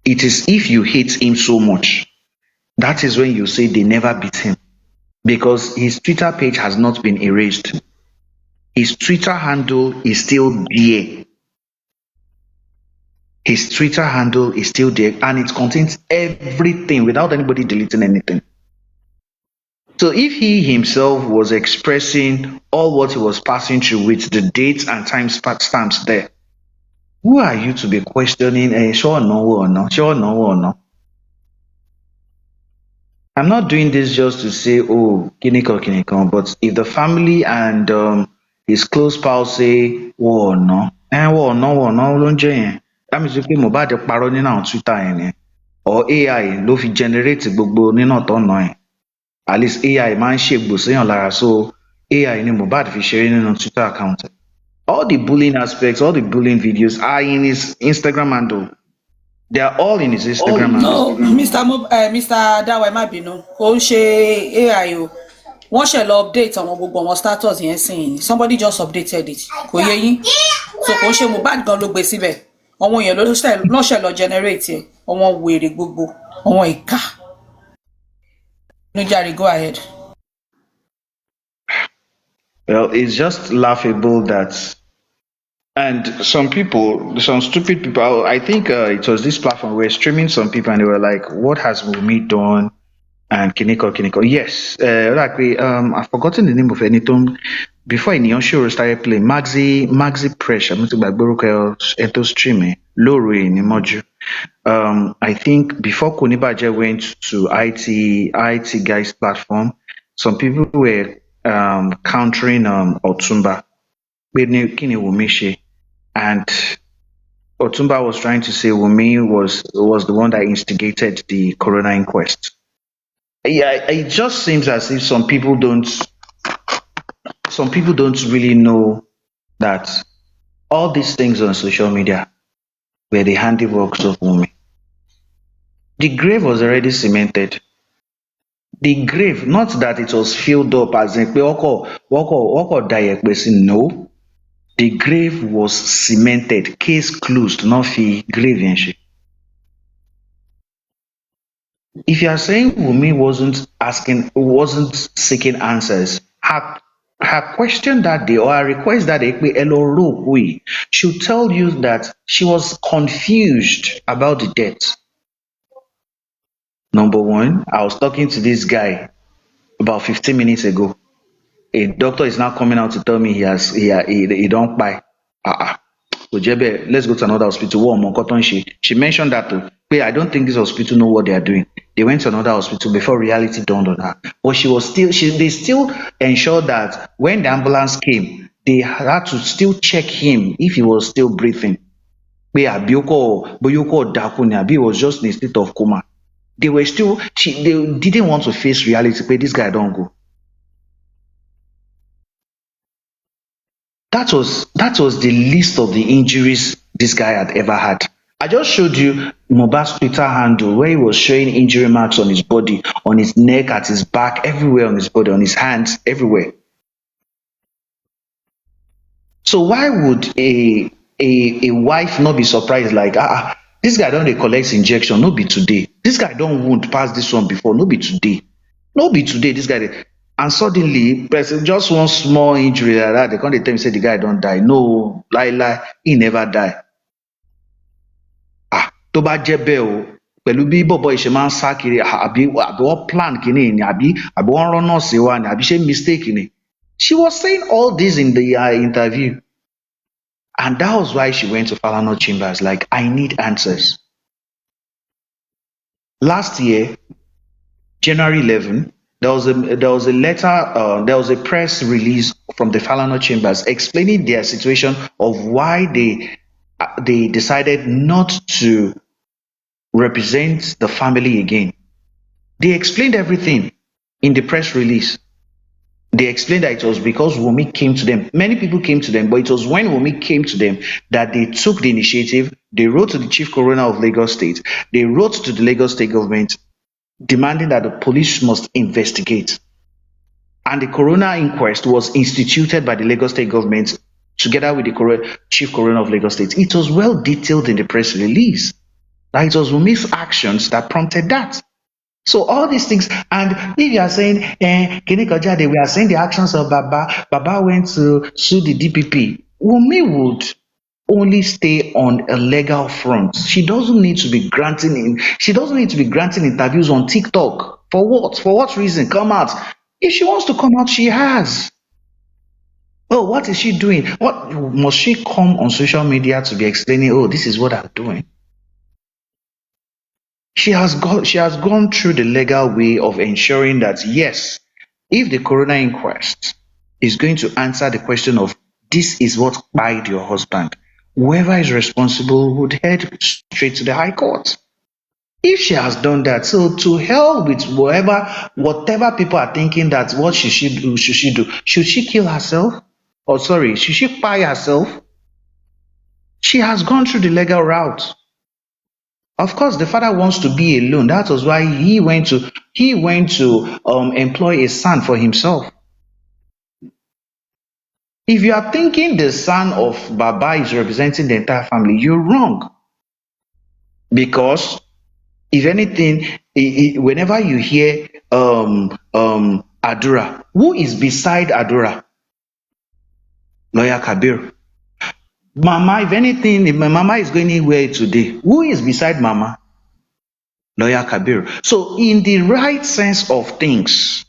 It is if you hate him so much, that is when you say they never beat him, because his Twitter page has not been erased. His Twitter handle is still there. His Twitter handle is still there, and it contains everything without anybody deleting anything. So if he himself was expressing all what he was passing through with the dates and time stamps there, who are you to be questioning, sure no or no, sure no or no? I'm not doing this just to say, oh, kiniko, but if the family and his close pals say, oh no, ló ń jẹ́ yẹn. That means pé Mohbad parọ́ nínú àwọn Twitter yẹn ni, or AI ló fi generate gbogbo nínú ọ̀tọ̀nà yẹn. At least AI máa ń ṣègbò séèyàn lára, so AI ni Mohbad fi ṣeré nínú Twitter account. All the bullying aspects, all the bullying videos are in his Instagram handle. They are all in his Instagram handle. No, Mr. Dawah, ẹ má bínú, kò ń ṣe AI o. Wọ́n ṣe lọ update àwọn gbogbo àwọn status yẹn sìn. Somebody just updated it. Kò yé yín. So kò ń ṣe Mohbad gan ló gbé síbẹ̀. Àwọn èèyàn ló ṣe lọ generate ẹ̀. Àwọn wèrè gbogbo. Àwọn ìka. No, Jerry, go ahead. Well, it's just laughable that, and some people, some stupid people, I think it was this platform, we were streaming some people and they were like, what has Wunmi done? And Kiniko. Yes, I've forgotten the name of anything. Before Inion show started playing, Maxi Pressure, Eto streaming, Lori Nimoju. I think before Kunibaje went to IT guys platform, some people were countering Otumba, and Otumba was trying to say Wunmi was the one that instigated the coroner inquest. Yeah, it just seems as if some people don't really know that all these things on social media were the handiworks of Wunmi. The grave was already cemented. The grave, not that it was filled up as in no. The grave was cemented, case closed, not the grave and shit. If you are saying Wunmi wasn't seeking answers, her question that day or her request that day should tell you that she was confused about the death. Number one, I was talking to this guy about 15 minutes ago. A doctor is now coming out to tell me he don't buy. Ojebe, let's go to another hospital. She mentioned that too. I don't think this hospital know what they are doing. They went to another hospital before reality dawned on her. But they still ensured that when the ambulance came, they had to still check him if he was still breathing. He was just in a state of coma. They didn't want to face reality, but this guy don't go. That was the list of the injuries this guy had ever had. I just showed you Mohbad's Twitter handle where he was showing injury marks on his body, on his neck, at his back, everywhere on his body, on his hands, everywhere. So why would a wife not be surprised like, this guy don't collect injection, no be today. This guy don't wound past this one before, no be today. No be today, this guy. And suddenly, just one small injury like that, they can't tell me say the guy don't die. No, lie, he never die. Tó bá jẹ́ bẹ́ẹ̀ o, pẹ̀lú bí bọ̀bọ̀ ìṣe máa ń sá kiri, àbí wọ́n plan kìíní ni, àbí wọ́n rán nọ́ọ̀sì wa ni, àbí ṣé mistake ni. She was saying all this in the interview. And that was why she went to Falana Chambers, like, I need answers. Last year, January 11, there was a letter, there was a press release from the Falana Chambers explaining their situation of why they decided not to represent the family again. They explained everything in the press release. They explained that it was because Wumi came to them. Many people came to them, but it was when Wumi came to them that they took the initiative. They wrote to the chief coroner of Lagos State. They wrote to the Lagos State government demanding that the police must investigate. And the coroner inquest was instituted by the Lagos State government together with the chief coroner of Lagos State. It was well detailed in the press release that it was Wumi's actions that prompted that. So all these things, and if you are saying, Kini Kojade, we are saying the actions of Baba. Baba went to sue the DPP. Wumi would only stay on a legal front. She doesn't need to be granting interviews on TikTok. For what? For what reason? Come out. If she wants to come out, she has. Oh, what is she doing? What must she come on social media to be explaining? Oh, this is what I'm doing. She has gone through the legal way of ensuring that yes, if the coroner inquest is going to answer the question of this is what killed your husband, whoever is responsible would head straight to the High Court. If she has done that, so to hell with whatever people are thinking that what should she do? Should she kill herself? Or sorry, should she buy herself? She has gone through the legal route. Of course, the father wants to be alone. That was why he went to employ a son for himself. If you are thinking the son of Baba is representing the entire family, you're wrong. Because if anything, whenever you hear Adura, who is beside Adura? Lawyer Kabir. Mama, if anything, if my mama is going anywhere today, who is beside Mama? Lawyer Kabir. So, in the right sense of things,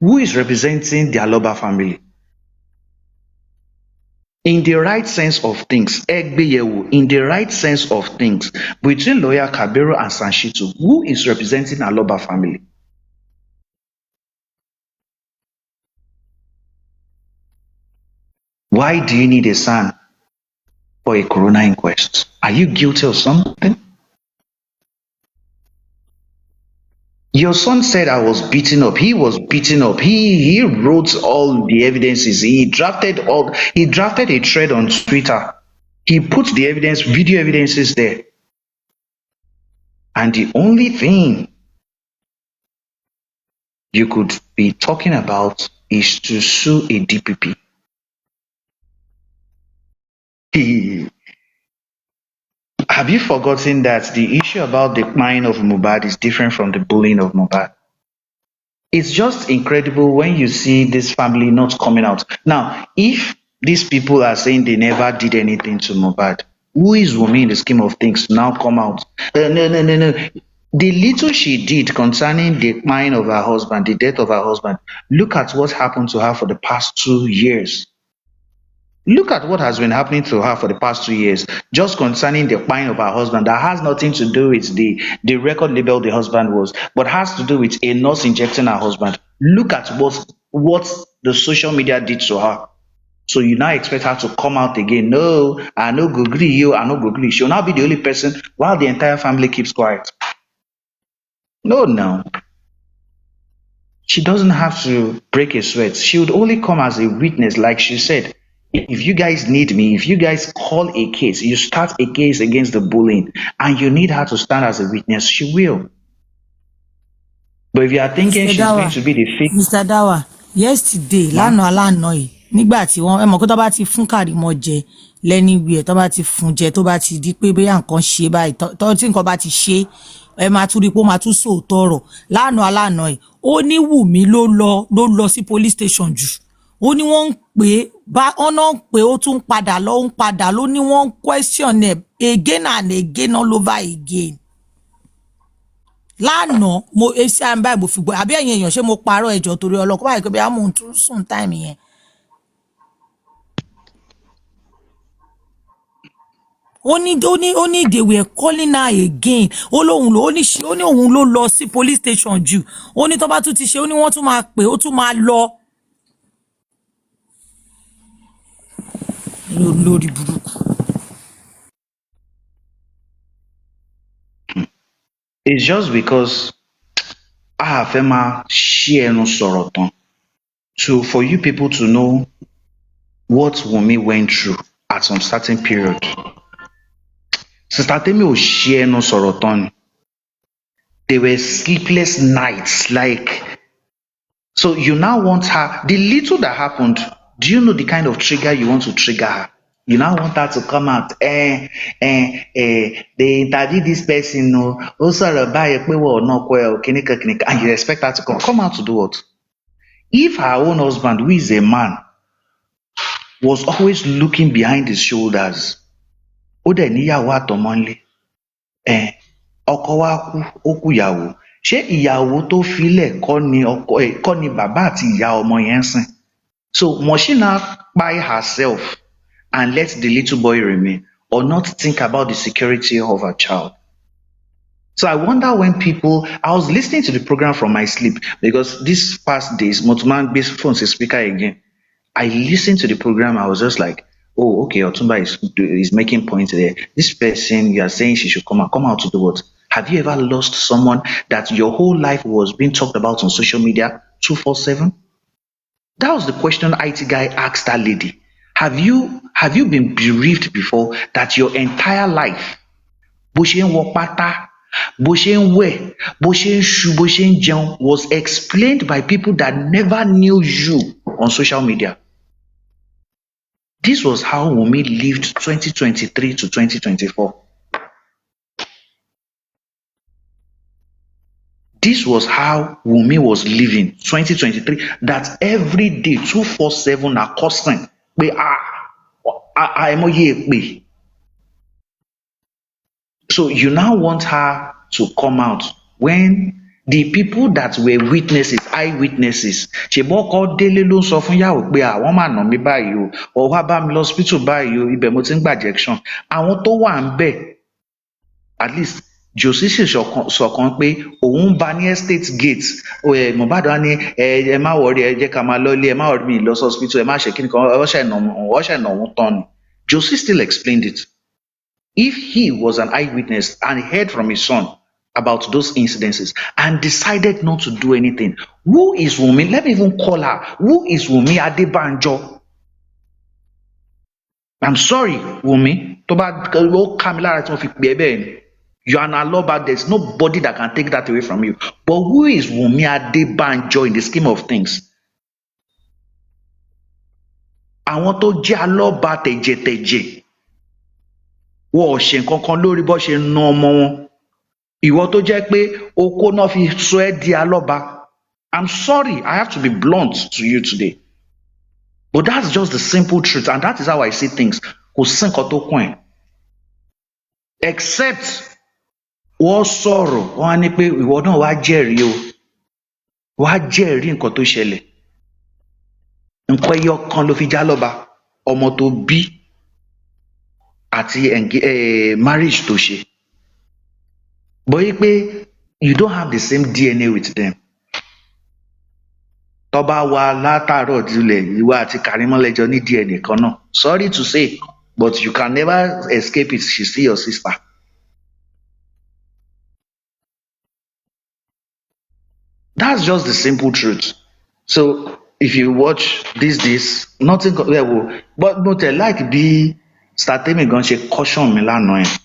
who is representing the Aloba family? In the right sense of things, Egbeyewu, in the right sense of things, between Lawyer Kabiru and Sanshitu, who is representing Aloba family? Why do you need a son for a coroner inquest? Are you guilty of something? Your son said I was beaten up. He was beaten up. He wrote all the evidences. He drafted a thread on Twitter. He put the video evidences there. And the only thing you could be talking about is to sue a DPP. Have you forgotten that the issue about the crying of Mohbad is different from the bullying of Mohbad? It's just incredible when you see this family not coming out. Now, if these people are saying they never did anything to Mohbad, who is Wumi in the scheme of things to now come out? No. The little she did concerning the crying of her husband, the death of her husband, look at what happened to her for the past 2 years. Look at what has been happening to her for the past 2 years, just concerning the crying of her husband. That has nothing to do with the record label the husband was, but has to do with a nurse injecting her husband. Look at what the social media did to her. So you now expect her to come out again. No, I no go gree you, I no go gree. She'll now be the only person while the entire family keeps quiet. No. She doesn't have to break a sweat. She would only come as a witness, like she said. If you guys need me, if you guys call a case, you start a case against the bullying, and you need her to stand as a witness, she will. But if you are thinking she's going to be the fake, Mr. Dawah, yesterday, lánàá yìí, nígbà tí wọ́n ẹ mọ̀ pé tó bá ti fún Kàrímọ́ jẹ lẹ́niwẹ̀, tó bá ti fún jẹ, tó bá ti di pé bóyá nǹkan ṣe báyìí, tó tí nǹkan bá ti ṣe, ẹ máa tún rí pé ó máa tún sòótọ́ ọ̀rọ̀. Lánàá yìí, ó ní Wùmí ló lọ sí police station jù. Ó ní wọ́n ń pè ọ̀nà ń pè ó tún padà ló ní wọ́n ń question ẹ̀ again and again all over again. Lánàá mo esi àmbá mo fi gbọ́ àbí ẹ̀yin èèyàn ṣé mo parọ́ ẹjọ́ torí ọlọ́kọ́ báyìí pé bí àmọ́ ń tún sùn time yẹn. Ó ní they were calling her again. Ó ní òun ló lọ sí police station jù. Ó ní tó bá tún ti ṣe ó ní wọ́n tún máa pè ó tún máa lọ. Lórí burúkú. It's just because a fẹ́ máa ṣí ẹnu sọ̀rọ̀ tán. for you people to know what Wunmi went through at some certain period. Sister Temi ò ṣe ẹnu sọ̀rọ̀ tán ni. They were sleepless nights. Like, so you now want her, the little that happened, do you know the kind of trigger you want to trigger her? You now want her to come out, they interview this person, no, also báyìí pé wọ́n náà kọ́ ẹ kìnìkan kìnìkan, and you expect her to come out to do what? If her own husband, who is a man, was always looking behind his shoulders, ó dẹ̀ níyàwó àtọmọ ńlé, ọkọ wa kú, ó kú ìyàwó, ṣé ìyàwó tó filẹ̀ kọ́ ni bàbá àti ìyá ọmọ yẹn ń sìn? So must she now buy herself and let the little boy remain, or not think about the security of her child? So I wonder when people, I was listening to the program from my sleep because these past days, Motuman based phone to speaker again. I listened to the program, I was just like, oh, okay, Otumba is making points there. This person, you are saying she should come out to do what? Have you ever lost someone that your whole life was being talked about on social media 247? That was the question IT guy asked that lady. Have you been bereaved before that your entire life, bó ṣe ń wọ pátá, bó ṣe ń wẹ̀, bó ṣe ń ṣu, bó ṣe ń jẹun, was explained by people that never knew you on social media? This was how Wunmi lived 2023 to 2024. This was how Wunmi was living 2023. That every day 247 are cursing. So you now want her to come out when the people that were witnesses, eyewitnesses, ṣèbọ́kọ́ délé ló ń sọ fún yàwó pé àwọn máa nà mí báyìí o, or wá bá mi lọ hospital báyìí o, ibẹ̀ mo ti ń gba injection. Àwọn tó wà ń bẹ̀, at least Josisi sọ̀kan pé òun bá ní estate gate, mohbad wá ní ẹ má wọrí, ẹ jẹ́ ká máa lọ́lé, ẹ má wọrí mi lọ sí hospital, ẹ má ṣe kí nìkan, ọ̀ṣẹ̀ nà òun tán ni. Josie still explained it. If he was an eyewitness and heard from his son about those incidences and decided not to do anything, who is Wunmi? Let me even call her. Who is Wunmi Adebanjo? I'm sorry, Wunmi. You are an aloba. There's nobody that can take that away from you. But who is Wunmi Adebanjo in the scheme of things? Àwọn tó jẹ́ alọ́ba tẹ̀jẹ̀tẹ̀jẹ̀, wọ́n ò ṣe nǹkan kan lórí bó ṣe na ọmọ wọn. Ìwọ tó jẹ́ pé okó náà fi sọ ẹ́ di alọ́ba. I'm sorry, I have to be blunt to you today. But that's just the simple truth, and that is how I see things. Kò sí nǹkan tó kún ẹ̀. Except wọ́n sọ̀rọ̀, wọ́n á ní pé ìwọ náà wá jẹ́rìí o. Wá jẹ́rìí nǹkan tó ṣẹlẹ̀. Nǹkan ẹyọ kan ló fi já lọ́ba, ọmọ tó bí àti marriage tó ṣe. Bóyá pé you don't have the same DNA with them. Tọ́ba wa látàárọ̀ dilẹ̀, ìwọ àti Kàrímọ́ ní DNA kan náà. Sorry to say, but you can never escape it. She's still your sister. That's just the simple truth. So if you watch this, nothing but mo tẹ̀ like bí Statemi gan ṣe caution mi lánàá yẹn.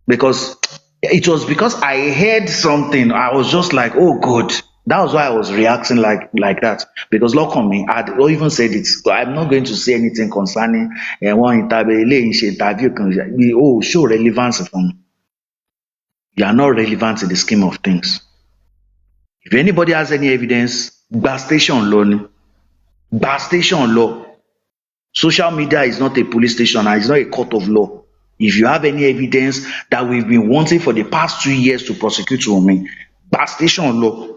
Because it was because I heard something, I was just like, oh God. That was why I was reacting like that. Because look on me, I'd even said it. I'm not going to say anything concerning one interview. Oh, show relevance from. You are not relevant in the scheme of things. If anybody has any evidence, gba station law ni. Gba station law. Social media is not a police station and it's not a court of law. If you have any evidence that we've been wanting for the past 2 years to prosecute Wunmi, gba station law.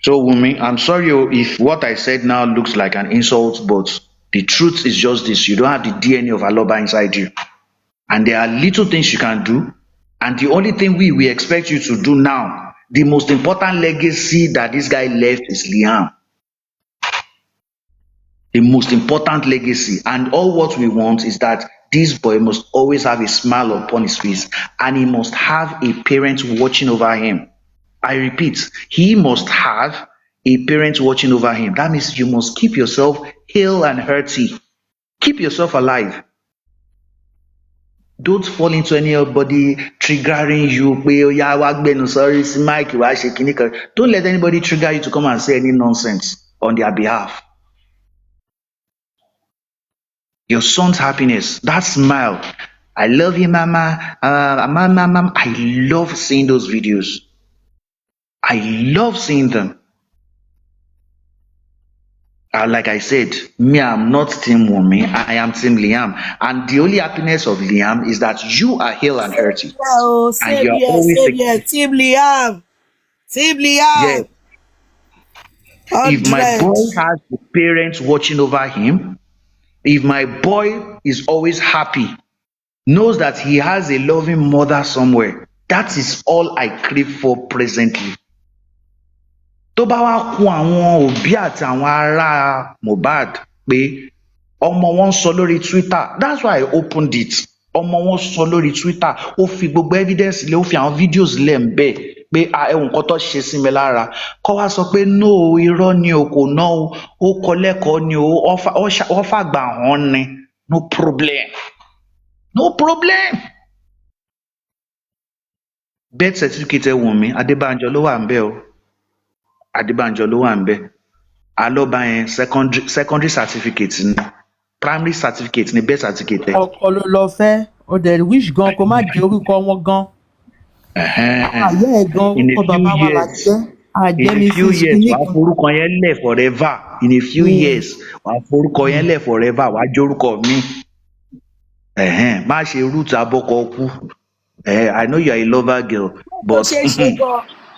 So Wunmi, I'm sorry if what I said now looks like an insult, but the truth is just this. You don't have the DNA of Aloba inside you. And there are little things you can do. And the only thing we expect you to do now, the most important legacy that this guy left is Liam. The most important legacy. And all what we want is that this boy must always have a smile upon his face, and he must have a parent watching over him. I repeat, he must have a parent watching over him. That means you must keep yourself hale and hearty. Keep yourself alive. Don't fall into anybody triggering you. Don't let anybody trigger you to come and say any nonsense on their behalf. Your son's happiness, that smile. I love you, mama. Mama. I love seeing those videos. I love seeing them. Like I said, me, I'm not Team Wumi. I am Team Liam. And the only happiness of Liam is that you are hale and hearty. Oh, And same you are here, always same here. Team Liam. Team yes. Liam. If my 100. boy has the parents watching over him, if my boy is always happy, knows that he has a loving mother somewhere, that is all I crave for presently. Tó bá wá kún àwọn òbí àti àwọn ará Mohbad pé ọmọ wọn ń sọ lórí Twitter, that's why I opened it. Ọmọ wọn sọ lórí Twitter, ó fi gbogbo evidence lé, ó fi àwọn videos lẹ̀ ń bẹ̀ pé ẹ̀wọ̀n nǹkan tó ṣe sí mi lára. Kọ́ wá sọ pé no irọ́ ni o, kò ná o, ó kọ lẹ́kọ̀ọ́ ni o, wọ́n fàgbà hàn ni. No problem. No problem. Birth certificate Wunmi Adébánjọ ló wà ń bẹ̀ o. Adébánjọ ló wà ń bẹ̀. Alọ́ba yẹn secondary certificate ni. Primary certificate ni birth certificate ẹ. Ọkọ ló lọ fẹ́ o dẹ̀ wish gan kó má jẹ́ orúkọ wọn gan. Àyẹ́ ẹ̀ gan orúkọ bàbá wa là jẹ́. In a few years wàá forúkọ yẹn lẹ̀ forever. In a few years wàá forúkọ yẹn lẹ̀ forever. Wàá jórúkọ mi. Má ṣe root abọ́kọ kú. I know you are a lover girl, but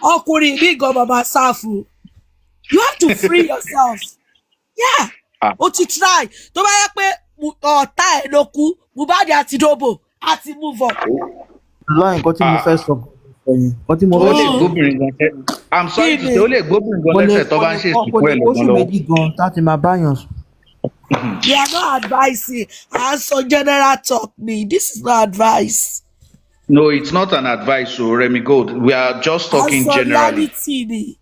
ọkùnrin mi gan bàbá sáfù. You have to free yourself. Yeah. O ti try. Tó bá yẹ pé ọ̀tá ẹ̀ ló kú, Mohbad àti Dóbò àti move on. Láì nǹkan tí mo fẹ́ sọ nǹkan tí mo ó fẹ́ lè sọ. gbóbìnrin gan tẹ. I'm sorry to say ó lè gbóbìnrin gan lẹ́sẹ̀ tó bá ń ṣe ìsìnkú ẹ̀ lọ́gbọ́n oṣù lọ́wọ́. méjì gan láti máa báyàn sùn. We are not advising. Answer general talk me. This is not advice. No, it's not an advice, so Remy Gold. We are just talking Answer generally. reality ni.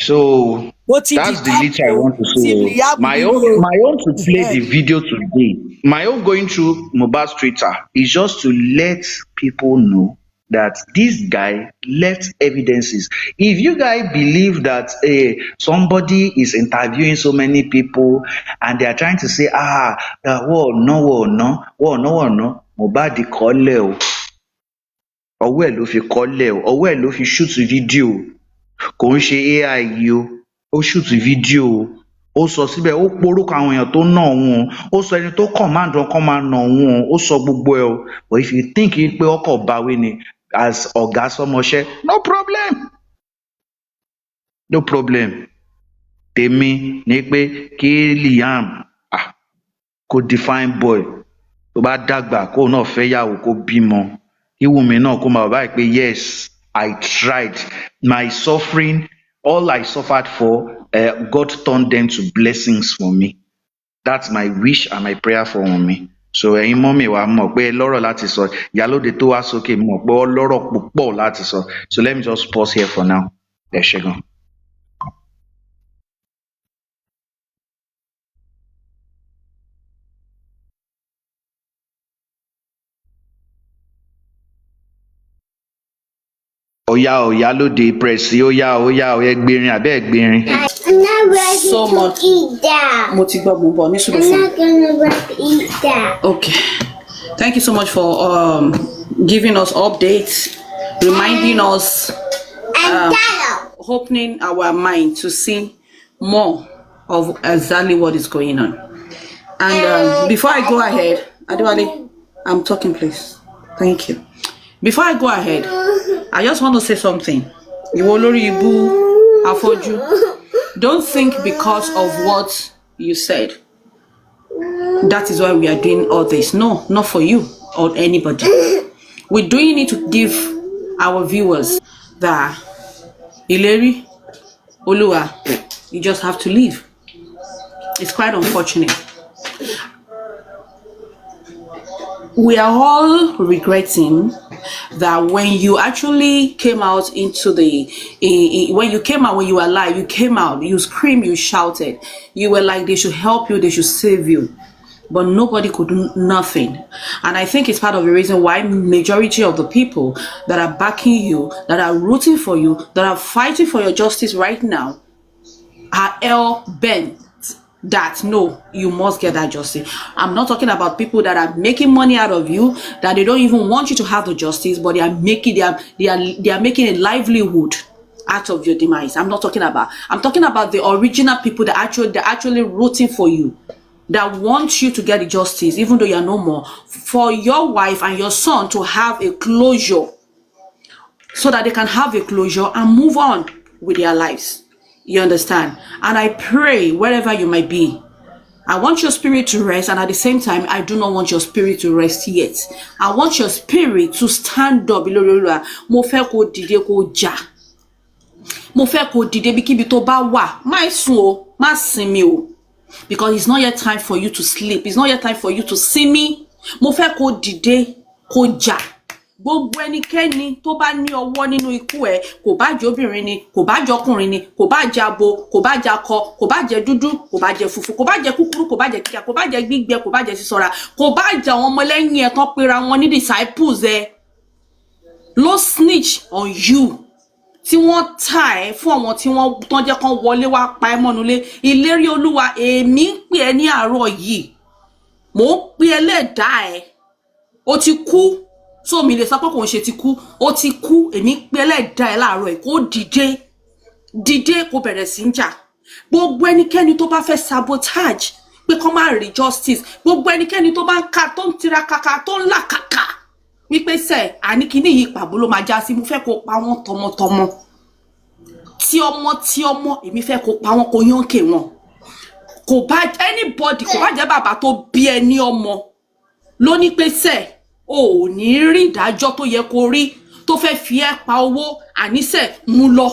So What is that's the the little I want to say. My own to play the video today. My own going through Mohbad's Twitter is just to let people know that this guy left evidences. If you guys believe that somebody is interviewing so many people and they are trying to say, no, Mohbad kọ́lẹ̀ o, ọwọ́ ẹ̀ ló fi kọ́lẹ̀ o, ọwọ́ ẹ̀ ló fi shoot video o, kò ń ṣe AI yìí o, ó shoot video o, ó sọ síbẹ̀, ó porúkọ àwọn èèyàn tó nà òun o, ó sọ ẹni tó command wọn kọ́ máa nà òun o, ó sọ gbogbo ẹ̀ o. But if you think pé ọkọ̀ báwí ni as ọ̀gá sọmọṣẹ́, no problem. No problem. Tèmi ni pé kí Liam kó define boy, tó bá dàgbà kó náà fẹ́ yàwó kó bímọ, kí Wùnmí náà kó máa báyìí pé yes, I tried. My suffering, all I suffered for, God turned them to blessings for me. That's my wish and my prayer for Wùnmí. So ẹ̀yin mọ́mì wa mọ̀ pé lọ́rọ̀ láti sọ, Ìyálóde tó wá sókè mọ̀ pé ọlọ́rọ̀ púpọ̀ láti sọ. So let me just pause here for now. Ẹ ṣé gan. Oya Ìyálóde press oya ẹgbẹ̀rin àbẹ́ ẹgbẹ̀rin. I'm not ready So to much. eat that. Mo ti gbọ́ mo ń bọ̀ ní sùúrù I'm fún. not gonna ready to eat that. Okay. Thank you so much for giving us updates, reminding us, And that opening our mind to see more of exactly what is going on. And before I go ahead, Adewale, I'm talking, please. Thank you. Before I go ahead, I just want to say something. Ìwọ olórí ibú, afọ́jú. Don't think because of what you said, that is why we are doing all this. No, not for you or anybody. We're doing it to give our viewers that Ìlérí, Olúwa, you just have to leave. It's quite unfortunate. We are all regretting that when you actually came out into when you came out, when you were alive, you came out, you screamed, you shouted, you were like, they should help you, they should save you. But nobody could do nothing. And I think it's part of the reason why majority of the people that are backing you, that are rooting for you, that are fighting for your justice right now are hell bent that no, you must get that justice. I'm not talking about people that are making money out of you, that they don't even want you to have the justice, but they are making a livelihood out of your demise. I'm talking about the original people that actually rooting for you, that want you to get the justice, even though you're no more, for your wife and your son to have a closure, so that they can have a closure and move on with their lives. You understand? And I pray wherever you might be, I want your spirit to rest, and at the same time, I do not want your spirit to rest yet. I want your spirit to stand up. Mo fẹ́ kó dìde kó jà. Mo fẹ́ kó dìde bíkíbi tó bá wà. Má sùn o, má sinmi o. Because it's not yet time for you to sleep. It's not yet time for you to see me. Mo fẹ́ kó dìde kó jà. Gbogbo ẹnikẹ́ni tó bá ní ọwọ́ nínú ikú ẹ̀, kò bá jẹ́ obìnrin ni, kò bá jẹ́ ọkùnrin ni, kò bá jẹ́ abo, kò bá jẹ́ akọ, kò bá jẹ́ dúdú, kò bá jẹ́ funfun, kò bá jẹ́ kúkúrú, kò bá jẹ́ kíkà, kò bá jẹ́ gbígbẹ, kò bá jẹ́ sísọra, kò bá jẹ́ àwọn ọmọlẹ́yìn ẹ̀ tán pera wọn ní disciples ẹ̀ ló snitch on you, tí wọ́n tà ẹ́ fún àwọn tí wọ́n tán jẹ́ kán wọlé wá pa ẹ́ mọ́nulé. Ìlérí Olúwa, èmi ń pè ẹ́ ní àárọ̀ yìí, mò ń pè Ẹlẹ́dàá ẹ̀, ó ti kú. So mi lè sọ pé kò ń ṣe ti kú, ó ti kú. Èmi pé Ẹlẹ́dàá ẹ̀ láàárọ̀ ẹ̀ kó dìde kó bẹ̀rẹ̀ sí ń jà. Gbogbo ẹnikẹ́ni tó bá fẹ́ sabotage pé kó má rí justice, gbogbo ẹnikẹ́ni tó bá ń ka, tó ń tirakaka, tó ń làkàkà wípé sẹ́ àní kíní yìí pàbó ló máa já sí, mo fẹ́ kó pa wọ́n tọmọtọmọ, tí ọmọ èmi fẹ́ kó pa wọ́n, kó yànkè wọn. Kò bá anybody, kò bá jẹ́ bàbá tó bí ẹ ní ọmọ ló ní pé sẹ́ o ò ní rí ìdájọ́ tó yẹ kó rí, tó fẹ́ fi ẹ́ pa owó, àníṣe mú lọ.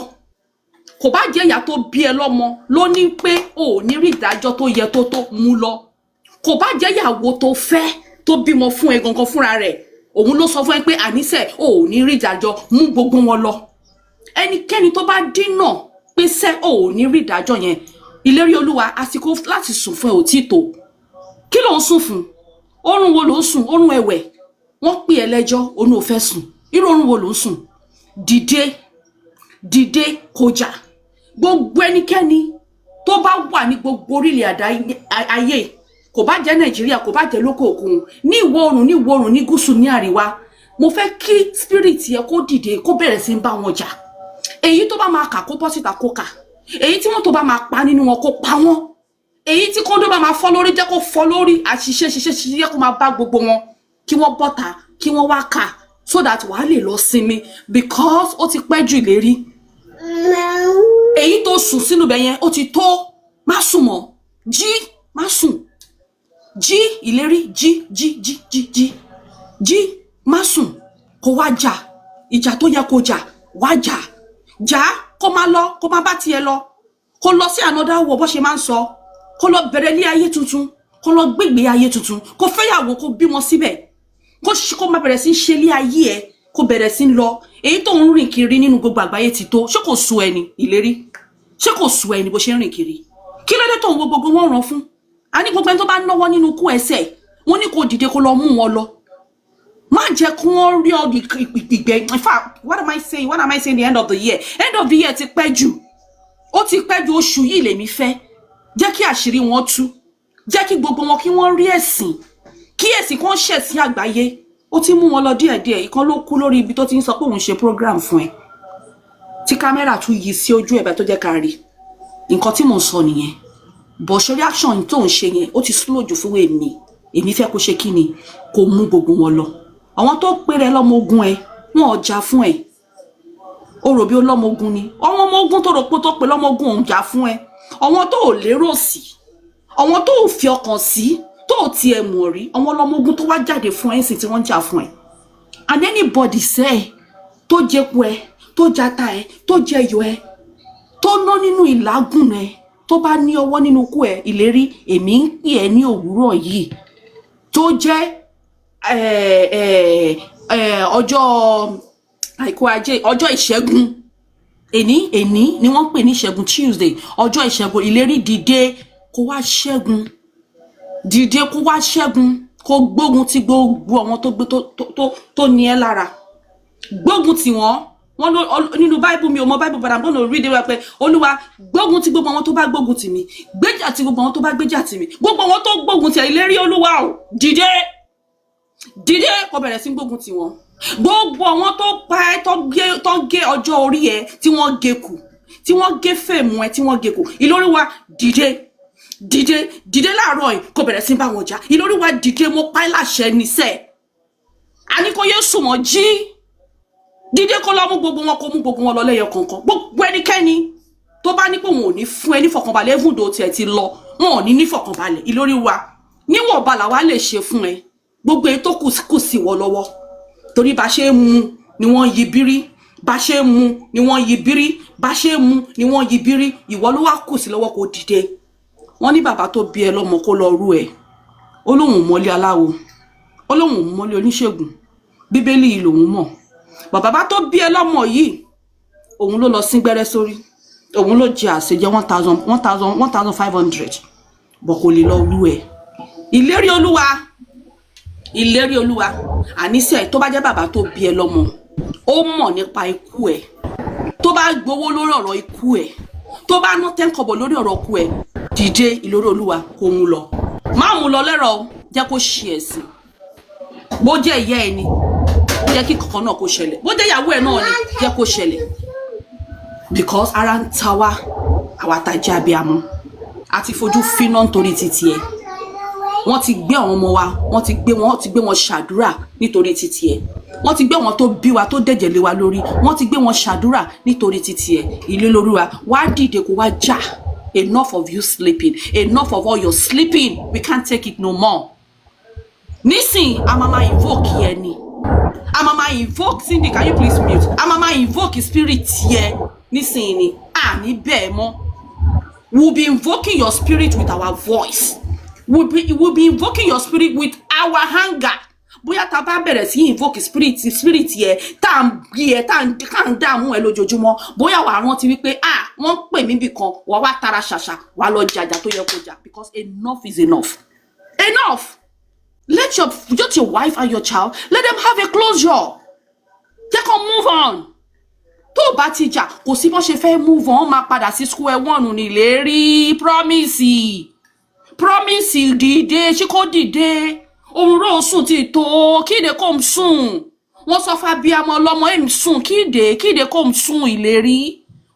Kò bá jẹ́ ìyá tó bí ẹ lọ́mọ ló ní pé o ò ní rí ìdájọ́ tó yẹ tó mú lọ. Kò bá jẹ́ ìyàwó tó fẹ́ tó bímọ fún ẹ gangan fúnra rẹ̀, òun ló sọ fún ẹ pé àníṣe o ò ní rí ìdájọ́, mú gbogbo wọn lọ. Ẹnikẹ́ni tó bá dínà pé sẹ́ o ò ní rí ìdájọ́ yẹn, ìlérí Olúwa, àsìkò láti sùn fún ẹ ò tí tó. Kí ló ń sùn fún? Orun wo ló ń sùn? Orun ẹ̀wẹ̀. Wọ́n pè ẹ́ lẹ́jọ́, òun ò fẹ́ sùn. Irú orun wo ló ń sùn? Dìde kó jà. Gbogbo ẹnikẹ́ni tó bá wà ní gbogbo orílẹ̀ ayé, kò bá jẹ́ Nàìjíríà, kò bá jẹ́ lókè òkun, ní ìwọ̀ oòrùn, ní gúúsù, ní àríwá, mo fẹ́ kí spirit yẹ kó dìde, kó bẹ̀rẹ̀ sí ń bá wọn jà. Èyí tó bá máa kà kó bọ́ síta kó kà. Èyí tí wọ́n tó bá máa pa nínú wọn kó pa wọ́n. Èyí tí kóńdó bá máa fọ́ lórí jẹ́ kó fọ́ lórí, àṣìṣe kó máa bá gbogbo wọn. Kí wọ́n bọ́ta, kí wọ́n wá kà, so that wàá lè lọ sinmi, because ó ti pẹ́ jù ìlérí. Èyí tó sùn sínú bẹ̀ yẹn ó ti tó, má sùn mọ́, jí, má sùn, jí ìlérí, jí, má sùn, kó wá jà, ìjà tó yẹ kó jà, wá jà, kó má lọ, kó má bá tiẹ̀ lọ, kó lọ sí another war bó ṣe máa ń sọ, kó lọ bẹ̀rẹ̀ ilé ayé tuntun, kó lọ gbégbé ayé tuntun, kó fẹ́yàwó, kó bímọ síbẹ̀, kó má bẹ̀rẹ̀ sí ṣe ilé ayé ẹ̀, kó bẹ̀rẹ̀ sí lọ. Èyí tó ń rìn kiri nínú gbogbo àgbáyé ti tó. Ṣé kò sú ẹni ìlérí? Ṣé kò sú ẹni bó ṣe ń rìn kiri? Kí ló dé tó ń wo gbogbo wọn ràn fún? A ní gbogbo ẹni tó bá náwó nínú kú ẹsẹ̀, wọ́n ní kó dìde kó lọ mú wọn lọ. Má jẹ́ kí wọ́n rí ọ ìgbẹ́. In fact, what am I saying the end of the year? End of the year ti pẹ́ jù. Ó ti pẹ́ jù, oṣù yìí lèmi fẹ́. Jẹ́ kí àṣírí wọn tú. Jẹ́ kí gbogbo wọn kí wọ́n rí ẹ̀sìn. Kí ẹ̀sìn kan ṣẹ̀ sí àgbáyé. Ó ti mú wọn lọ díẹ̀díẹ̀. Ìkan ló kú lórí ibi tó ti ń sọ pé òun ṣe program fún ẹ. Tí kámẹ́rà tún yí sí ojú ẹ̀bẹ̀ tó jẹ́ ká rí. Nǹkan tí mò ń sọ nìyẹn. But ṣe reaction tó ń ṣe yẹn, ó ti slow jù fún èmi. Èmi fẹ́ kó ṣe kí ni? Kó mú gbogbo wọn lọ. Àwọn tó péré lọ́mọ ogun ẹ, wọn ò jà fún ẹ. Ó rò bí ó lọ́mọ ogun ni. Àwọn ọmọ ogun tó rò pé tó pé lọ́mọ ogun òun jà fún ẹ. Àwọn tó ò lérò sí. Àwọn tó ò fi ọkàn sí. Tó ti ẹ mọ̀ rí, àwọn ọmọ ogun tó wá jáde fún ẹ, sì tí wọ́n jà fún ẹ. And anybody say tó jẹ́po ẹ, tó jata ẹ, tó jẹyọ ẹ, tó ná nínú ìlágùn ẹ, tó bá ní ọwọ́ nínú ikú ẹ ìlérí èmi ń pè ẹ́ ní òwúrọ̀ yìí tó jẹ́ ọjọ́ àìkú ajé ọjọ́ ìṣẹ́gun èní ni wọ́n pè ní ìṣẹ́gun Tuesday ọjọ́ ìṣẹ́gun ìlérí dìde kó wá ṣẹ́gun dìde kó wá ṣẹ́gun kó gbógun ti gbogbo àwọn tó ní ẹ lára gbógun ti wọ́n nínú Bible mi ò mọ Bible but I'm going to read it pé Olúwa gbógun ti gbogbo àwọn tó bá gbógun ti mi gbéjà ti gbogbo àwọn tó bá gbéjà ti mi gbogbo àwọn tó gbógun ti ìlérí Olúwa o dìde kó bẹ̀rẹ̀ sí gbógun ti wọ́n gbogbo àwọn tó pa ẹ́ tó gé ọjọ́ orí ẹ tí wọ́n gé kù tí wọ́n gé fèmù ẹ tí wọ́n gé kù Olúwa dìde láàárọ̀ yìí kó bẹ̀rẹ̀ sí bá wọn jà Olúwa dìde mo pa ẹ́ láṣẹ níṣẹ́ àní kó yé sùn mọ́ jí dìde kó lọ mú gbogbo wọn lọ lẹ́yọ kọ̀ọ̀kan gbogbo ẹnikẹ́ni tó bá ní pé wọn ò ní fún ẹ ní fọkànbalẹ̀ evùdó tiẹ̀ ti lọ wọn ò ní fọkànbalẹ̀ Olúwa níwọ̀n bá làwa lè ṣe fún ẹ gbogbo èyí tó kù sí wọ lọ́wọ́ torí bá ṣe mu ni wọ́n yí bírí bá ṣe mu ni wọ́n yí bírí bá ṣe mu ni wọ́n yí bírí ìwọ ló wá kù sí lọ́wọ́ kó dìde wọ́n ní bàbá tó bí ẹ lọ́mọ kó lọ rú ẹ olóhùn mọ́lé aláwo olóhùn mọ́lé oníṣègùn bíbélì yìí lòun mọ̀ bàbá tó bí ẹ lọ́mọ yìí òun ló lọ sín gbẹ́rẹ́ sórí òun ló jẹ àṣejẹ 1,500 bọ̀ kò lè lọ rú ẹ ìlérí Olúwa àníṣe tó bá jẹ́ bàbá tó bí ẹ lọ́mọ ó mọ̀ nípa ikú ẹ tó bá gbowó lórí ọ̀rọ̀ ikú ẹ tó bá ná 10 kọ́bọ̀ lórí ọ̀rọ̀ ikú ẹ dìde ìlérí Olúwa kó mú lọ má mú lọ lẹ́rọ̀ jẹ́ kó ṣe ẹ̀sìn bó jẹ́ ìyá ẹ ni jẹ́ kí kankan náà kó ṣẹlẹ̀ bó jẹ́ ìyàwó ẹ náà ni jẹ́ kó ṣẹlẹ̀ because ara ń ta wá àwa tá jẹ́ abiyamọ àti fojú fínà nítorí títí ẹ wọ́n ti gbé àwọn ọmọ wa wọ́n ti gbé wọn ṣàdúrà nítorí títí ẹ wọ́n ti gbé wọn tó bí wa tó dẹ̀jẹ̀ lé wa lórí wọ́n ti gbé wọn ṣàdúrà nítorí títí ẹ ilé lórí wa wá dìde kó wá jà enough of you sleeping enough of all your sleeping we can't take it no more nísìn a máa invoke yẹ ni a máa invoke Cindy can you please mute a máa invoke spirit yẹ nísìn ni ní bẹ́ẹ̀ mọ́ we'll be invoking your spirit with our voice we'll be invoking your spirit with our anger bóyá tá bá bẹ̀rẹ̀ sí invoke spirit yẹ tá ń gbé ẹ tá ń dààmú ẹ lójoojúmọ́ bóyá wàá rántí wípé wọ́n pè mí bì kan wàá wá tara ṣàṣà wàá lọ jàjà tó yẹ kó jà because enough is enough let your wife and your child let them have a closure they can move on tó bá ti jà kò sí bó ṣe fẹ́ move on máa padà sí square one ní ìlérí promise dìde ṣé kó dìde òun rò sùn ti tó kíde kó ń sùn wọ́n sọ fábíàmọ́ ọlọ́mọ ẹ̀ ń sùn kíde kó ń sùn ìlérí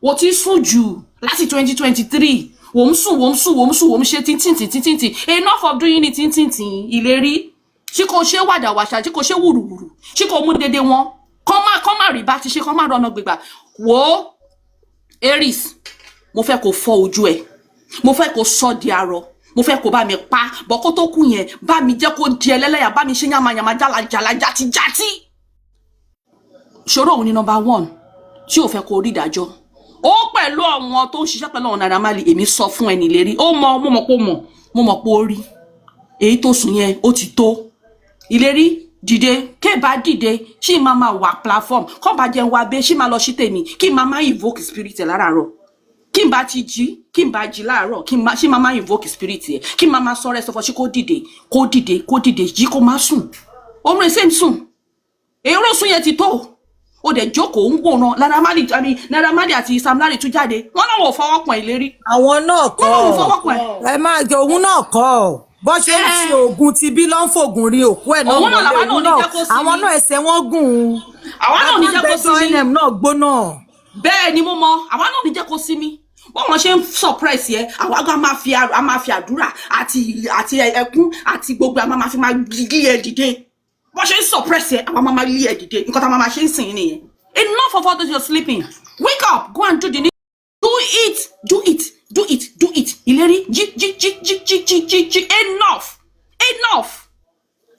wò ti sùn jù láti 2023 wò ń sùn ṣe tìǹtìǹtì enough of doing it tìǹtìǹtì ìlérí ṣé kò ṣe wàdàwàṣà ṣé kò ṣe wùrùwùrù ṣé kò mú dédé wọn kọ́ má rí bá ti ṣe kọ́ má rọ́nà gbégbà wò Aries mo fẹ́ kó fọ́ ojú ẹ̀ mo fẹ́ kó sọ di arọ mo fẹ́ kó bá mi pa bọ́ kó tó kú yẹn bá mi jẹ́ kó di ẹlẹ́lẹ́yà bá mi ṣe yàmàyàmà jàlàjàlà jàtijàti ṣòro òun ni number 1 tí ò fẹ́ kó rí ìdájọ́ ó pẹ̀lú àwọn tó ń ṣiṣẹ́ pẹ̀lú àwọn Naira Marley èmi sọ fún ẹni lérí ó mọ mo mọ̀ pé ó rí èyí tó sùn yẹn ó ti tó ìlérí dìde kébà dìde ṣì máa wà platform kọ́ bá jẹun wa bẹ́ẹ̀ ṣì máa lọ sí tèmi kí máa invoke spirit ẹ̀ láràárọ̀ kí n bá ti jí kí n bá jí láàárọ̀ kí n ṣì máa invoke spirit ẹ̀ kí máa sọ rẹ̀ sọ fọ́ sí kó dìde jí kó má sùn òun ẹ̀sẹ̀ ń sùn èrò sùn yẹn ti tó ó dẹ̀ jókòó ń gbòòràn Naira Marley àti Sam Larry tún jáde wọ́n náà wò fọwọ́ pọ̀ ìlérí. àwọn náà kọ́ ẹ máa jẹ òun náà kọ́ bó ṣe ń ṣe oògùn tí bí ló ń fògùn rí òkú ẹ̀ náà mọ́lẹ̀ òun náà àwọn náà ẹsẹ̀ wọn gùn àwọn náà ní jẹ́ kó sí mi náà gbóná. bẹ́ẹ̀ ni mo mọ àwọn náà ní jẹ́ kó sí mi bọ́n wọn ṣe ń surprise yẹ àwọn àgbà máa fi àdúrà àti ẹkún àti gbogbo àwọn máa fi máa lé ẹ dìde bọ́n ṣe ń surprise yẹ àwọn máa lé ẹ dìde nǹkan tá a máa ṣe ń sìn nìyẹn enough of all those you're sleeping wake up go and do the need do it ìlérí jí enough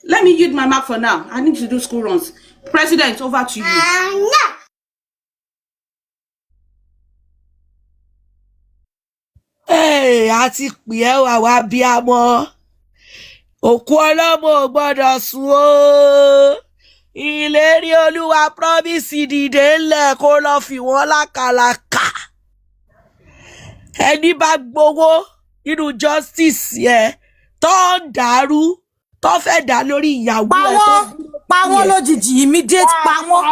let me use my mark for now I need to do school runs President over to you. No. àti pè ẹ́ wà wá bí a mọ́ òkú ọlọ́mọ ò gbọ́dọ̀ sùn o ìlérí olúwa promise dìde ńlẹ̀ kó lọ fi wọ́n lákàlàkà ẹni bá gbowó nínú justice yẹn tó ń dàrú tó fẹ́ dá lórí ìyàwó pa ẹ̀ tó wọ́n pa wọ́n lójijì immediate pa wọ́n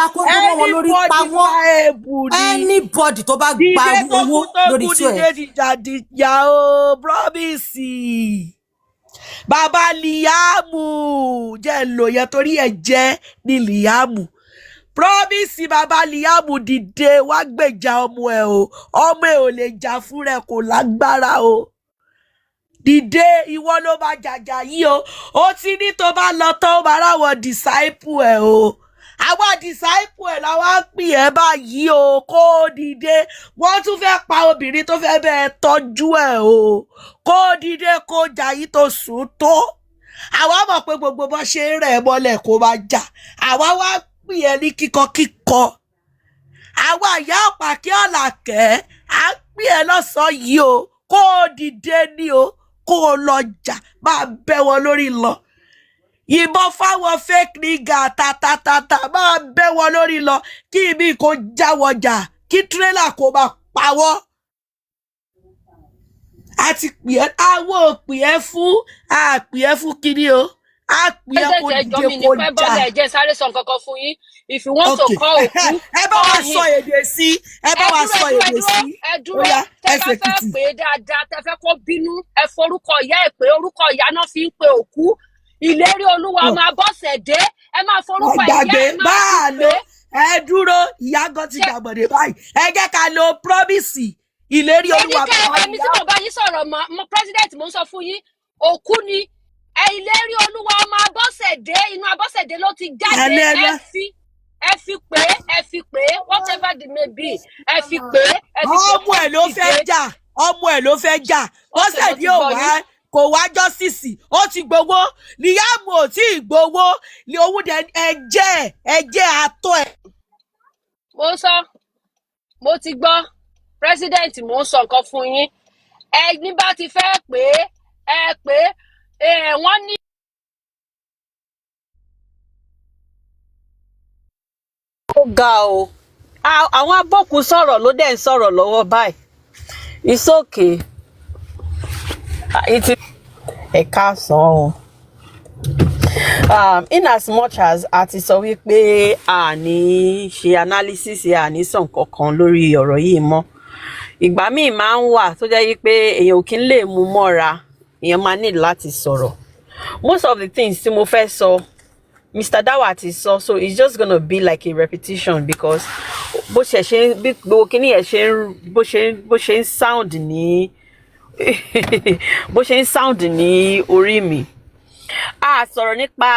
lakóńtó mọ́ wọn lórí pa wọ́n anybody tó bá gba owó lórí tí ẹ̀. dìjà o promise bàbá Liamu jẹ́ lòyẹ torí ẹ̀ jẹ́ ní Liamu promise bàbá Liamu dìde wá gbèjà ọmọ ẹ̀ o ọmọ ẹ̀ ò lè jà fún rẹ̀ kò lágbára o dìde ìwọ ló máa jàjà yìí o ó ti ní tó bá lọ tán ó máa ráwọn disciple ẹ̀ o àwọn disciple ẹ̀ làwọn á pè ẹ́ báyìí o kó dìde wọ́n tún fẹ́ pa obìnrin tó fẹ́ bẹ́ẹ̀ tọ́jú ẹ̀ o kó dìde kó jà yìí tó sùn tó àwa mọ̀ pé gbogbo bó ṣe ń rẹ̀ mọ́lẹ̀ kó máa jà àwa wá pè ẹ́ ní kíkọ àwa ìyá ọ̀pàkí ọ̀làkẹ́ á pè ẹ́ lọ́sàn-án yìí o kó dìde ní o kó lọ jà máa bẹ́ wọn lórí lọ yìnbọn fáwọn fake nigga tatatata máa bẹ́ wọn lórí lọ kí ibi kò já wọn jà kí tírélà kò máa pa wọ́n. a ti pè ẹ́ àwọn ò pè ẹ́ fún àpè ẹ́ fún kíní o a pè ẹ́ kó dìde kó jà. ẹ jẹ́ sáré sọ nǹkan kan fún yín if you want to call òkú ẹ bá wa sọ èdè sí ẹ bá wa sọ èdè sí ẹ dúró tẹ bá fẹ́ pè é dáadáa tẹ fẹ́ kó bínú ẹ forúkọ ìyá ẹ pé orúkọ ìyá náà fi ń pe òkú ìlérí olúwa máa bọ́sẹ̀ dé ẹ máa forúkọ ìyá ẹ máa fi pé. ẹ dúró ìyá gan ti gbàgbọ́dé báyìí ẹ jẹ́ ká lo promise ìlérí olúwa. èmi tí mo bá yín sọ̀rọ̀ mọ́ president mo ń sọ fún yín òkú ni ìlérí olúwa ọmọ abọ́sẹ̀dé inú abọ́sẹ̀dé ló ti jáde ẹ fi pé whatever the may be ẹ fi pé. ọmọ ẹ ló fẹ́ jà ó sẹ̀dí òwá kò wá justice ó ti gbowó Liam ò tí ì gbowó ní owó ẹ̀jẹ̀ àtọ̀ ẹ̀. mo ti gbọ́ president mo ń sọ nǹkan fún yín ẹni bá ti fẹ́ pé ẹ pé wọ́n ní. ó ga o àwọn abọ́kù sọ̀rọ̀ ló dẹ̀ ń sọ̀rọ̀ lọ́wọ́ báyìí it's okay ẹ káàsán o in as much as a ti sọ wípé a ní ṣe analysis a ní sọ nǹkan kan lórí ọ̀rọ̀ yìí mọ́ ìgbà míì máa ń wà tó jẹ́ wípé èèyàn ò kí ń lè mú mọ́ra èèyàn máa ní láti sọ̀rọ̀ most of the things tí mo fẹ́ sọ Mr. Dawah ti sọ so it's just gonna be like a repetition because bó ṣe bí gbogbo kíní ẹ̀ ṣe bó ṣe ń sound ní bó ṣe ń sound ní orí mi a sọ̀rọ̀ nípa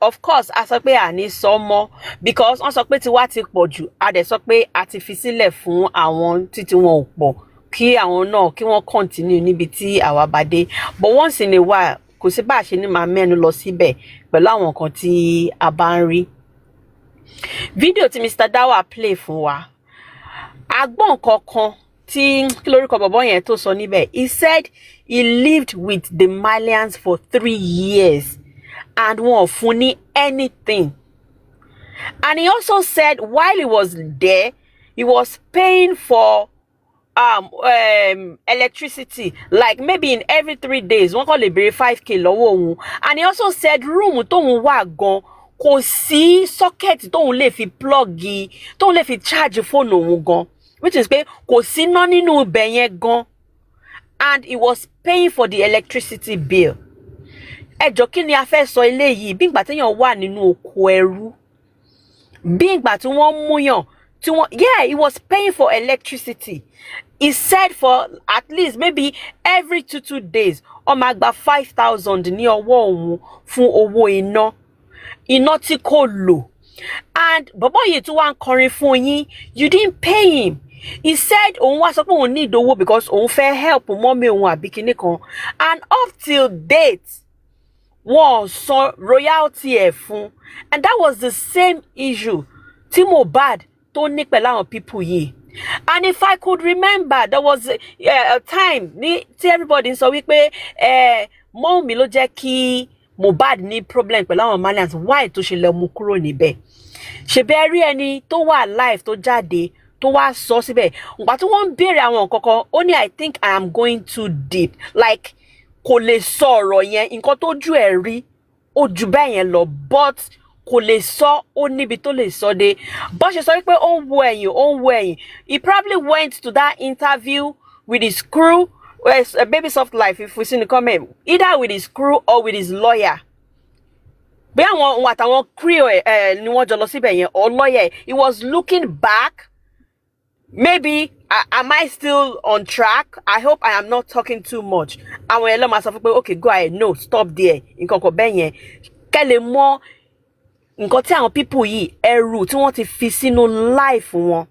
of course a sọ pé a ní sọ mọ́ because wọ́n sọ pé tiwa ti pọ̀ jù a dẹ̀ sọ pé a ti fi sílẹ̀ fún àwọn títí wọn ò pọ̀ kí àwọn náà kí wọ́n continue níbi tí àwa bá dé but once in a while kò sí bá a ṣe ní máa mẹ́nu lọ síbẹ̀ pẹ̀lú àwọn nǹkan tí a bá ń rí fídíò tí Mr. Dawah play fún wa a gbọ́ nǹkan kan tí kí lórúkọ bọ̀bọ́ yẹn tó sọ níbẹ̀ he said he lived with the Malians for 3 years and wọn ò fún ní anything and he also said while he was there he was paying for electricity like maybe in every 3 days wọ́n kàn lè béèrè 5k lọ́wọ́ òun and he also said room tóun wà gan kò sí socket tóun lè fi plug tóun lè fi charge fóònù òun gan which is pé kò sí iná nínú ibẹ̀ yẹn gan and he was paying for the electricity bill ẹjọ́ kí ni a fẹ́ sọ eléyìí bí ìgbà téèyàn wà nínú oko ẹrú bí ìgbà tí wọ́n múyàn tí wọ́n yeah he was paying for electricity he said for at least maybe every 2 days ó máa gba 5,000 ní ọwọ́ òun fún owó iná tí kò lò and bàbá yìí tún wá ń kọrin fún yín you didn't pay him he said òun wá sọ pé òun need owó because òun fẹ́ help mọ́mí òun àbí kinní kan and up till date wọ́n san royalty ẹ̀ fún and that was the same issue tí mohbad tó ní pẹ̀lú àwọn people yìí And if I could remember, there was a time everybody sọ wípé mọ́ mi ló jẹ́ kí Mohbad ní problem pẹ̀lú àwọn Malians, why tó ṣe lọ mú kúrò níbẹ̀. Ṣebí rí ẹni tó wà live tó jáde tó wá sọ síbẹ̀. Nígbà tí wọ́n ń béèrè àwọn nǹkankan, ó ní I think I am going too deep. Like kò lè sọ ọ̀rọ̀ yẹn, nǹkan tó ju ẹ̀ rí ó ju bẹ́ẹ̀ yẹn lọ, but kò lè sọ, ó níbi tó lè sọ dé. Bó ṣe sọ wípé ó ń wo ẹ̀yìn. He probably went to that interview with his crew, Baby Soft Life, if we see in the comment, either with his crew or with his lawyer. Bí àwọn àtàwọn crew ni wọ́n jọ lọ síbẹ̀ yẹn, or lawyer. He was looking back. Maybe, am I still on track? I hope I am not talking too much. Àwọn ẹlẹ́mọ̀ máa sọ fún pé, okay, go ahead, no, stop there. Nǹkan kan bẹ́ẹ̀ yẹn. Kẹ́lẹ̀ mọ́ nǹkan tí àwọn people yìí ẹrù tí wọ́n ti fi sínú life wọn.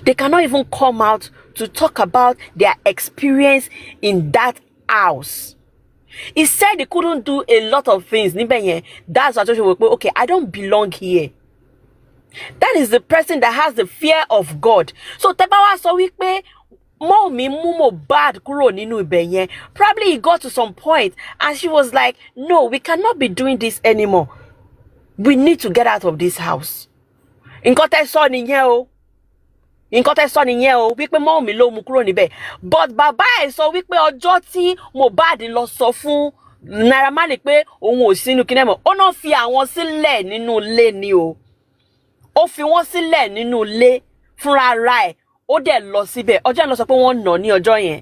They cannot even come out to talk about their experience in that house. He said he couldn't do a lot of things níbẹ̀ yẹn. That's why I told you, okay, I don't belong here. That is the person that has the fear of God. So tẹ́ bá wá sọ wípé mọ́ mi mú Mohbad kúrò nínú ibẹ̀ yẹn. Probably he got to some point and she was like, no, we cannot be doing this anymore. We need to get out of this house. Nǹkan tẹ́ sọ nìyẹn o. Wípé mọ́ mi ló mú kúrò níbẹ̀. But bàbá ẹ̀ sọ wípé ọjọ́ tí Mohbad lọ sọ fún Naira Marley pé òun ò sínú kíní mọ́, ó náà fi àwọn sílẹ̀ nínú ilé ni o. Ó fi wọ́n sílẹ̀ nínú ilé fúnra ara ẹ̀. Ó dẹ̀ lọ síbẹ̀. Ọjọ́ yẹn lọ sọ pé wọ́n nà ní ọjọ́ yẹn.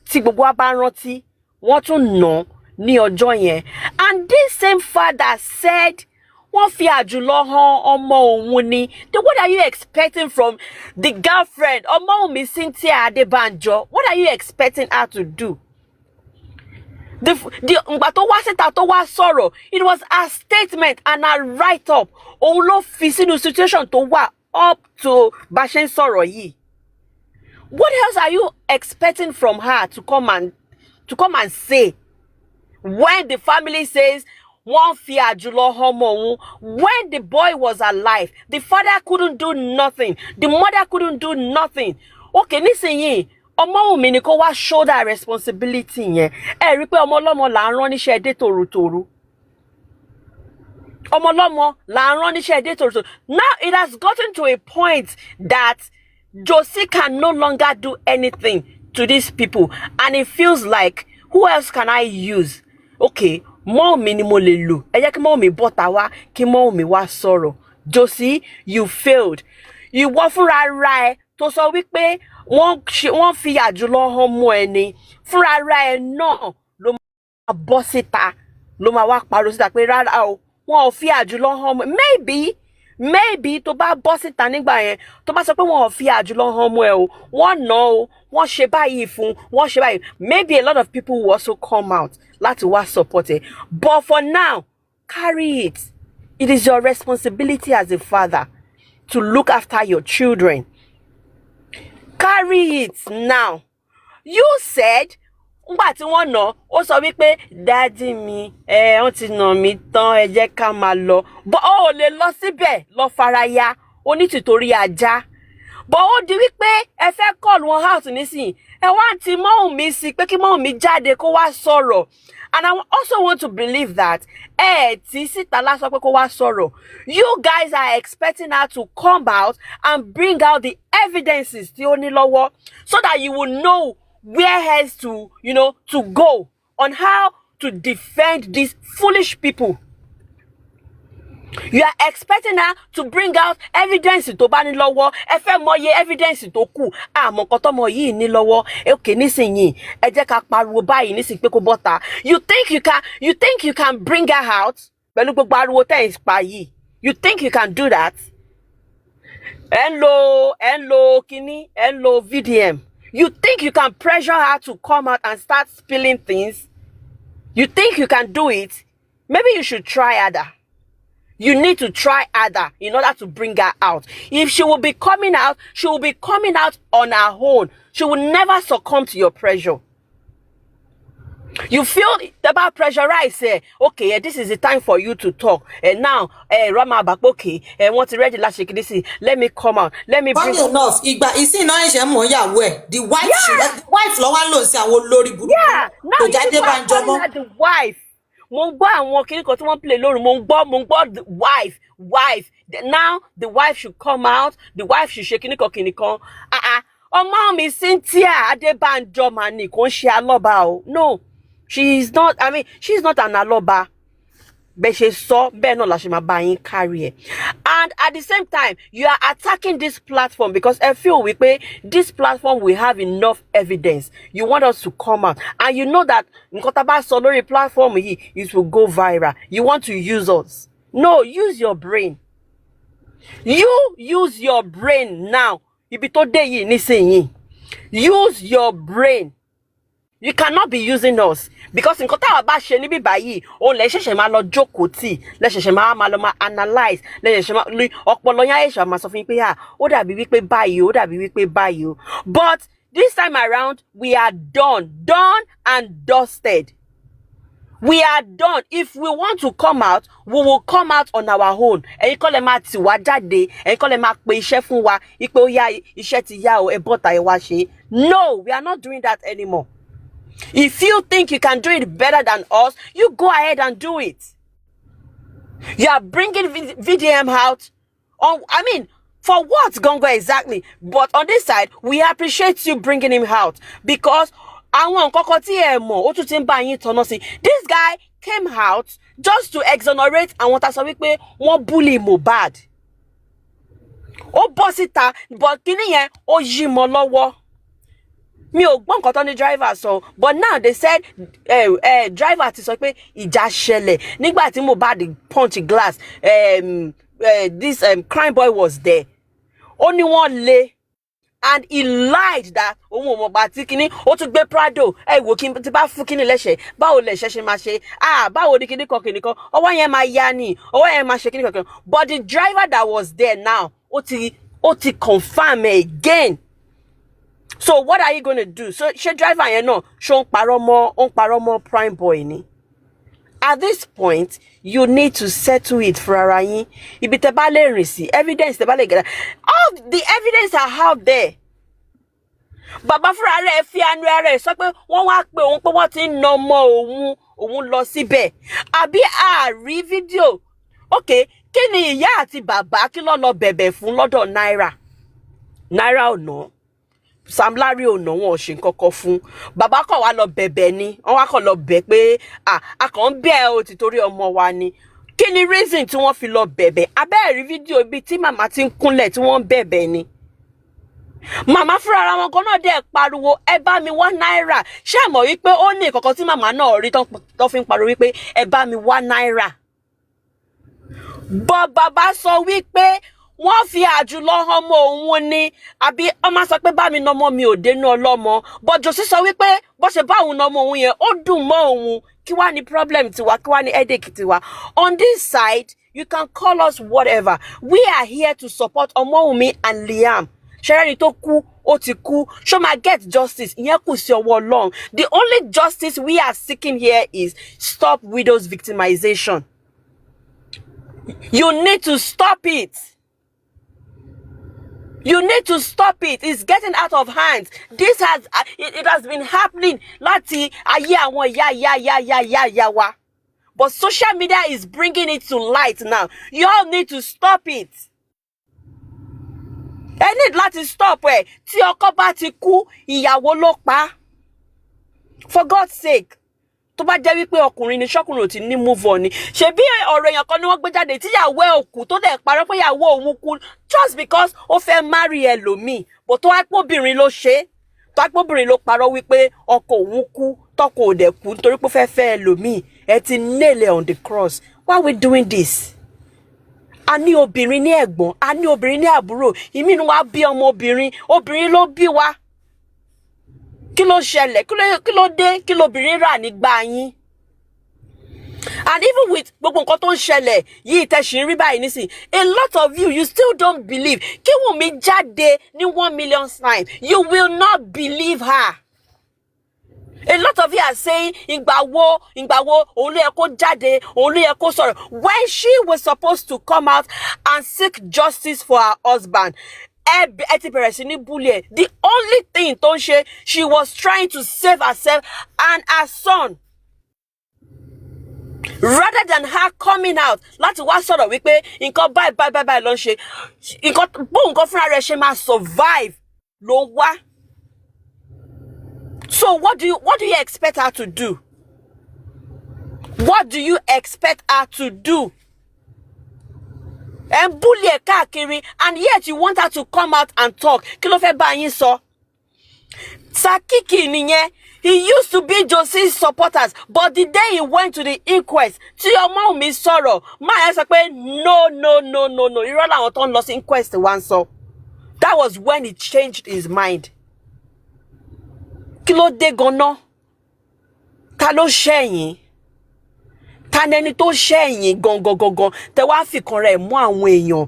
Tí gbogbo wa bá rántí, wọ́n tún nà ní ọjọ́ yẹn. And this same father said, wọ́n fi àjùlọ hàn ọmọ òun ni. Then what are you expecting from the girlfriend? Ọmọ mi Cynthia Adebanjo. What are you expecting her to do? Ngbà tó wá síta tó wá sọ̀rọ̀, it was a statement and a write-up. Òun ló fi sínú situation tó wà up to bá ṣe ń sọ̀rọ̀ yìí. What else are you expecting from her to come and say when the family says wọ́n fi àjùlọ ọmọ òun? When the boy was alive, the father couldn't do nothing, the mother couldn't do nothing. Okay, nísìnyí ọmọ mi ni kó wá shoulder responsibility yẹn. Ẹ rí pé ọmọ ọlọ́mọ là ń rán níṣẹ́ dé tòrutòru. Ọmọ ọlọ́mọ là ń rán níṣẹ́ dé tòrutòru. Now it has gotten to a point that Josie can no longer do anything to these people, and it feels like, who else can I use? Okay, mọ́ mi ni mo lè lò. Ẹ jẹ́ kí mọ́ mi bọ́ta wá, kí mọ́ mi wá sọ̀rọ̀. Josie, you failed. Ìwọ fúnra ra ẹ tó sọ wípé wọ́n fi àjùlọ ọmọ ẹ ni. Fúnra ra ẹ náà ló máa bọ́ síta, ló máa wá pariwo síta pé rárá o, wọ́n ò fi àjùlọ ọmọ. Maybe tó bá bọ́ síta nígbà yẹn, tó bá sọ pé wọ́n ò fi àjùlọ ọmọ ẹ o, wọ́n nà o, wọ́n ṣe báyìí fún, wọ́n ṣe báyìí. Maybe a lot of people will also come out láti wá support it. But for now, carry it. It is your responsibility as a father to look after your children. Carry it now. You said, ngbà tí wọ́n nà, ó sọ wípé daddy mi, wọ́n ti nà mí tán, ẹ jẹ́ ká máa lọ. But ó lè lọ síbẹ̀, lọ faraya, ó ní tìtorí ajá. But ó di wípé ẹ fẹ́ call wọn out nísìnyí. Ẹ wá ti mọ́ mi sí pé kí mọ́ mi jáde kó wá sọ̀rọ̀. And I also want to believe that tí síta lásán pé kó wá sọ̀rọ̀. You guys are expecting her to come out and bring out the evidences tí ó ní lọ́wọ́, so that you will know where else to go on how to defend these foolish people. You are expecting her to bring out evidence tó bá ní lọ́wọ́. Ẹ fẹ́ mọye evidence tó kù. Àmọ́ nǹkan tọ́mọ yìí ní lọ́wọ́. Okay, nísìnyí, ẹ jẹ́ ká pariwo báyìí nísìnyí pé kó bọ́ta. You think you can bring her out? Pẹ̀lú gbogbo ariwo tẹ́ ẹ̀ ń pa yìí. You think you can do that? Ẹ ń lo kíní, ẹ ń lo VDM. You think you can pressure her to come out and start spilling things? You think you can do it? Maybe you should try harder. You need to try harder in order to bring her out. If she will be coming out, she will be coming out on her own. She will never succumb to your pressure. You feel about pressurize, say, okay, this is the time for you to talk. And now, Rama back, okay, and want to ready last this, let me come out. Let me bring. Funny enough, is it not the wife? Yeah. The wife, Yeah, now you are calling her the wife. Mongbo and walking because one play lori Mongbo the wife. Now the wife should come out. The wife should shake kiniko. Oh, mommy Cynthia Adebanjo mani kon she aloba o. No, she's not. I mean, she's not an aloba. But she saw no lashima buying career. And at the same time, you are attacking this platform because I feel we pay this platform we have enough evidence. You want us to come out. And you know that Nkotaba Solori platform it will go viral. You want to use us. No, use your brain. You use your brain now. Use your brain. You cannot be using us because in kota wa ba se ni bibayi o le sese ma lo jókòó tì le sese ma analyze le sese ma ọpọlọ yan e ma sọ fún pé ó dàbí wí pé báyìí o but this time around we are done and dusted. We are done. If we want to come out, we will come out on our own. Ẹ̀yin kọ́ lẹ máa tì wá jáde, ẹ̀yin kọ́ lẹ máa pe iṣẹ́ fún wa, ipe ó yá iṣẹ́ ti yá o, ẹ bọ́ta ẹ wá ṣe. No, we are not doing that anymore. If you think you can do it better than us, you go ahead and do it. You are bringing VDM out. For what, Gongo, exactly? But on this side, we appreciate you bringing him out because this guy came out just to exonerate and want to say one bully mohbad. Oh, bossita, but kini yen o yi mo lowo. Mi ò gbọ́ nǹkan tó ní driver sọ but now they said driver ti sọ pé ìjà ṣẹlẹ̀ nígbà tí Mohbad punch glass this crime boy was there ó ní wọ́n lé and he lied that òun ò mọ̀ gbà tí kíní ó tún gbé Prado wò kí n ti bá fún kíní lẹ́sẹ̀ báwo lẹ́sẹ̀ ṣe máa ṣe báwo ni kíní kan ọwọ́ yẹn máa yá ni ọwọ́ yẹn máa ṣe kíní kan but the driver that was there now ó ti confirm again. So what are you going to do? So she driver show paromo prime boy ni. At this point, you need to settle it for arayin. Ibi te ba le rin si evidence te ba le get. All the evidence are out there. Baba fúnra rẹ̀ fi anu rẹ̀ sọ pé wọ́n wá pé òun pé wọ́n ti ń nà ọmọ òun lọ síbẹ̀. Àbí a rí fídíò. Okay, kí ni ìyá àti bàbá kí ló lọ bẹ̀bẹ̀ fún lọ́dọ̀ Naira? Naira ò ná. Sam Larry ò ná wọn ṣe nǹkankan fún. Bàbá kàn wá lọ bẹ̀bẹ̀ ni. Wọ́n wá kàn lọ bẹ̀ pé a kàn ń bẹ̀ ó ti torí ọmọ wa ni. Kí ni reason tí wọ́n fi lọ bẹ̀bẹ̀? Abẹ́ rí fídíò ibi tí màmá ti ń kúnlẹ̀ tí wọ́n ń bẹ̀bẹ̀ ni. Màmá fúnra ara wọn gan náà dẹ̀ pariwo ẹ bá mi wá náírà. Ṣé ẹ mọ̀ wípé ó ní ìkọ̀kan tí màmá náà rí tó fi ń pariwo wípé ẹ bá mi wá náírà. Bọ́ bàbá sọ wípé wọ́n fi àjùlọ ọmọ òun ni àbí ọmọ sọ pé bá mi nà ọmọ mi ò dénú ọlọ́mọ. But Josie sọ wípé bó ṣe bá òun nà ọmọ òun yẹn ó dùn mọ́ òun. Kí wá ní problem tiwa, kí wá ní headache tiwa. On this side, you can call us whatever. We are here to support Omowumi and Liam. Ṣẹ́rẹ́ni tó kú, ó ti kú. Ṣó máa get justice. Ìyẹn kù sí ọwọ́ Ọlọ́run. The only justice we are seeking here is stop widows victimization. You need to stop it. You need to stop it. It's getting out of hand. This has it has been happening. Láti ayé àwọn ya wa. But social media is bringing it to light now. You all need to stop it. I need láti stop ẹ. Tí ọkọ bá ti kú, ìyàwó ló pa. For God's sake. Tó bá jẹ́ wípé ọkùnrin ni ṣọ́kùnrin ò ti ní move on ni. Ṣebí ọ̀rọ̀ èèyàn kan ni wọ́n gbé jáde tí ìyàwó ẹ̀ òkú tó dẹ̀ parọ́ pé ìyàwó òun kú just because ó fẹ́ marry ẹlòmíì. But tó wá pé obìnrin ló ṣe. Tó wá pé obìnrin ló parọ́ wípé ọkọ òun kú tọkọ ò dẹ̀ kú nítorí pé ó fẹ́ fẹ́ ẹlòmíì. Ẹ ti nail on the cross. Why are we doing this? A ní obìnrin ní ẹ̀gbọ́n, a ní obìnrin ní àbúrò. Ìmí inú wa bí ọmọ obìnrin ló bí wa. Kí ló ṣẹlẹ̀? Kí ló dé? Kí lobìnrin rà nígbà yín? And even with gbogbo nǹkan tó ń ṣẹlẹ̀ yìí tẹ̀sí rí báyìí nísìn, a lot of you still don't believe. Kí Wunmi jáde ní 1 million times, you will not believe her. A lot of you are saying, Ingbawo, òun ló yẹ kó jáde, òun ló yẹ kó sọ̀rọ̀. When she was supposed to come out and seek justice for her husband, the only thing she was trying to save herself and her son. Rather than her coming out, láti wá sọ̀rọ̀ wípé nǹkan báyìí ló ń ṣe, nǹkan fúnra rẹ̀ ṣe máa survive ló wá. So what do you expect her to do? What do you expect her to do? And bully ẹ káàkiri, and yet you want her to come out and talk. Kí ló fẹ́ bá yín sọ? Sakiki nìyẹn. He used to be Josie's supporters, but the day he went to the inquest, tí ọmọ mi sọ̀rọ̀, máa sọ pé no. Irọ́ làwọn tó ń lọ sí inquest wá ń sọ. That was when he changed his mind. Kí ló dé gan-an? Ta ló ṣẹ̀yìn? Ta ni ẹni tó ṣẹ̀yìn gangan? Tẹ wá fìkan rẹ̀ mú àwọn èèyàn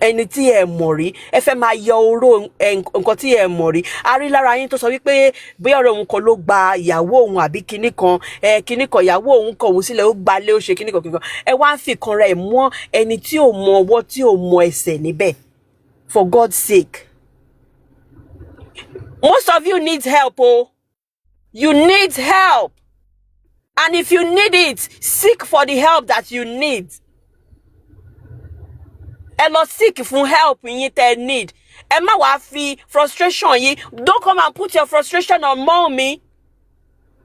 ẹni tí ẹ mọ̀ rí, ẹ fẹ́ máa yọ oró nǹkan tí ẹ mọ̀ rí. A rí lára yín tó sọ wípé bóyá ọ̀rẹ́ òun kan ló gba ìyàwó òun àbí kinní kan ìyàwó òun kọ̀ òun sílẹ̀ ó gbalé ó ṣe kinní kan. Ẹ wá ń fìkan rẹ̀ mú ẹni tí ò mọ ọwọ́ tí ò mọ ẹsẹ̀ níbẹ̀. For God's sake. Most of you need help, oh. You need help. And if you need it, seek for the help that you need. Ẹ lọ seek fún help yín tẹ́ need. Ẹ má wá fi frustration yín. Don't come and put your frustration on mommy.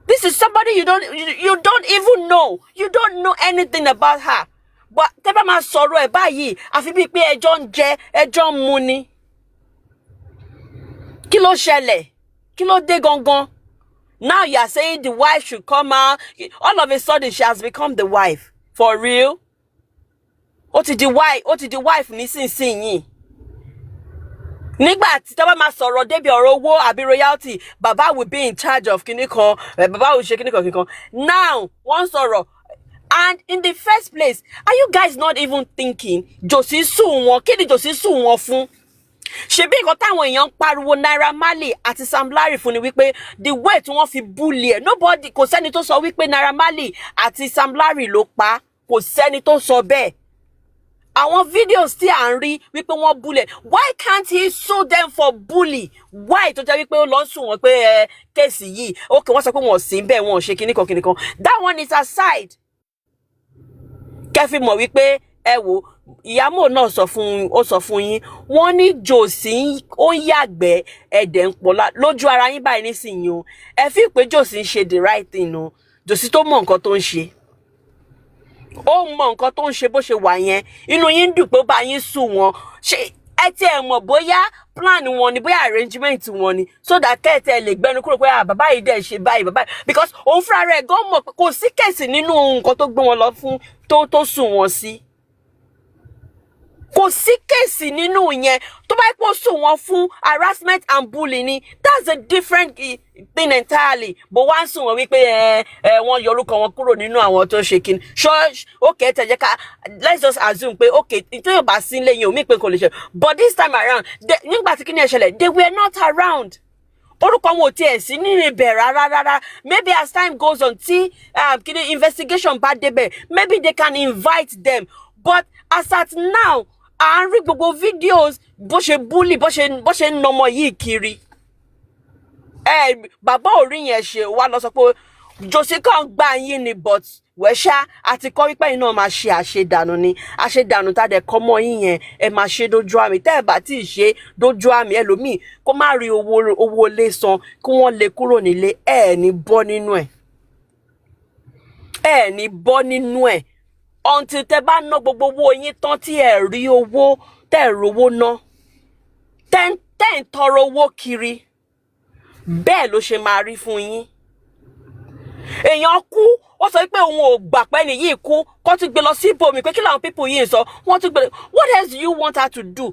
This is somebody you don't even know. You don't know anything about her. But tẹ́ bá máa sọ̀rọ̀ ẹ̀ báyìí, àfi bíi pé ẹjọ́ ń jẹ, ẹjọ́ ń mu ni. Kí ló ṣẹlẹ̀? Kí ló dé gangan? Now you are saying the wife should come out. All of a sudden, she has become the wife. For real? Ó ti di wife nísinsìnyí. Nígbà tí tẹ́ bá máa sọ̀rọ̀ débi ọ̀rọ̀ owó àbí royalty, Baba will be in charge of kíní kan, Baba will ṣe kíní kan. Now, wọ́n sọ̀rọ̀. And in the first place, are you guys not even thinking, Josie sùn wọn, kí ni Josie sùn wọn fún? Ṣebí nǹkan táwọn èèyàn ń pariwo Naira Marley àti Sam Larry fún ni wípé the way tí wọ́n fi bully ẹ̀, nobody, kò sẹ́ni tó sọ wípé Naira Marley àti Sam Larry ló pa, kò sẹ́ni tó sọ bẹ́ẹ̀. Àwọn videos tí à ń rí wípé wọ́n bully, why can't he sue them for bully? Why tó jẹ́ wípé ó lọ sùn wọ́n pé kéèsì yìí, okay, wọ́n sọ pé wọ́n sí bẹ́ẹ̀, wọ́n ṣe kíní kan. That one is aside. Kẹ́fì mọ̀ wípé ẹ wò, ìyàmó náà sọ fún yín, wọ́n ní Josie ó ń yàgbẹ́ ẹ̀dẹ̀ ń pọ̀lá lójú ara yín báyìí nísìnyí o. Ẹ fi pé Josie ń ṣe the right thing o. Josie tó mọ nǹkan tó ń ṣe. Ó mọ nǹkan tó ń ṣe bó ṣe wà yẹn. Inú yín dùn pé ó bá yín sùn wọn. Ṣé ẹ ti ẹ̀ mọ̀ bóyá plan wọn ni, bóyá arrangement wọn ni, so that kẹ́ẹ̀tẹ̀ lè gbẹnu kúrò pé bàbá yìí dẹ̀ ṣe báyìí, bàbá yìí. Because òun fúnra rẹ̀ gan mọ̀ pé kò sí kẹ̀sì nínú nǹkan tó gbé wọn lọ fún tó sùn wọn sí. Kò sí kéèsì nínú yẹn. Tó bá pọ̀ sùn wọn fún harassment and bullying ni, that's a different thing entirely. But wọ́n sùn wọn wípé wọ́n yọ orúkọ wọn kúrò nínú àwọn tó ṣe kíni. Church, okay, tẹ̀jẹ́ ká, let's just assume pé okay, ìtòyìn bá sí lẹ́yìn omi pé kò lè ṣe. But this time around, nígbà tí kíni ẹ̀ ṣẹlẹ̀, they were not around. Orúkọ wọn ò tiẹ̀ sí nínú ibẹ̀ rárá. Maybe as time goes on, tí kíni investigation bá débẹ̀, maybe they can invite them. But as at now, à ń rí gbogbo videos bó ṣe bully, bó ṣe ń nọmọ yìí kiri. Bàbá orí yẹn ṣe wá lọ sọ pé Josie kan gbà yín ni, but wẹ́ṣá àti kọ́ wípé iná máa ṣe àṣedànù ni. Àṣedànù tá dẹ̀ kọ́ mọ́ yín yẹn, ẹ máa ṣe dójú àmì. Tẹ́ ẹ bá tí ì ṣe dójú àmì, ẹlòmíì kó má rí owó lé san kí wọ́n lè kúrò nílé, ní bọ́ nínú ẹ̀. Until tẹ́ bá ná gbogbo owó yín tán tí ẹ rí owó, tẹ́ ẹ rówó ná, tẹ́ ń tọrọ owó kiri, bẹ́ẹ̀ ló ṣe máa rí fún yín. Èèyàn kú, ó sọ pé òun ò gbà pé ẹni yìí kú, kó tún gbé lọ sí ibòmí pé kí làwọn people yìí sọ, wọ́n tún gbé. What else do you want her to do?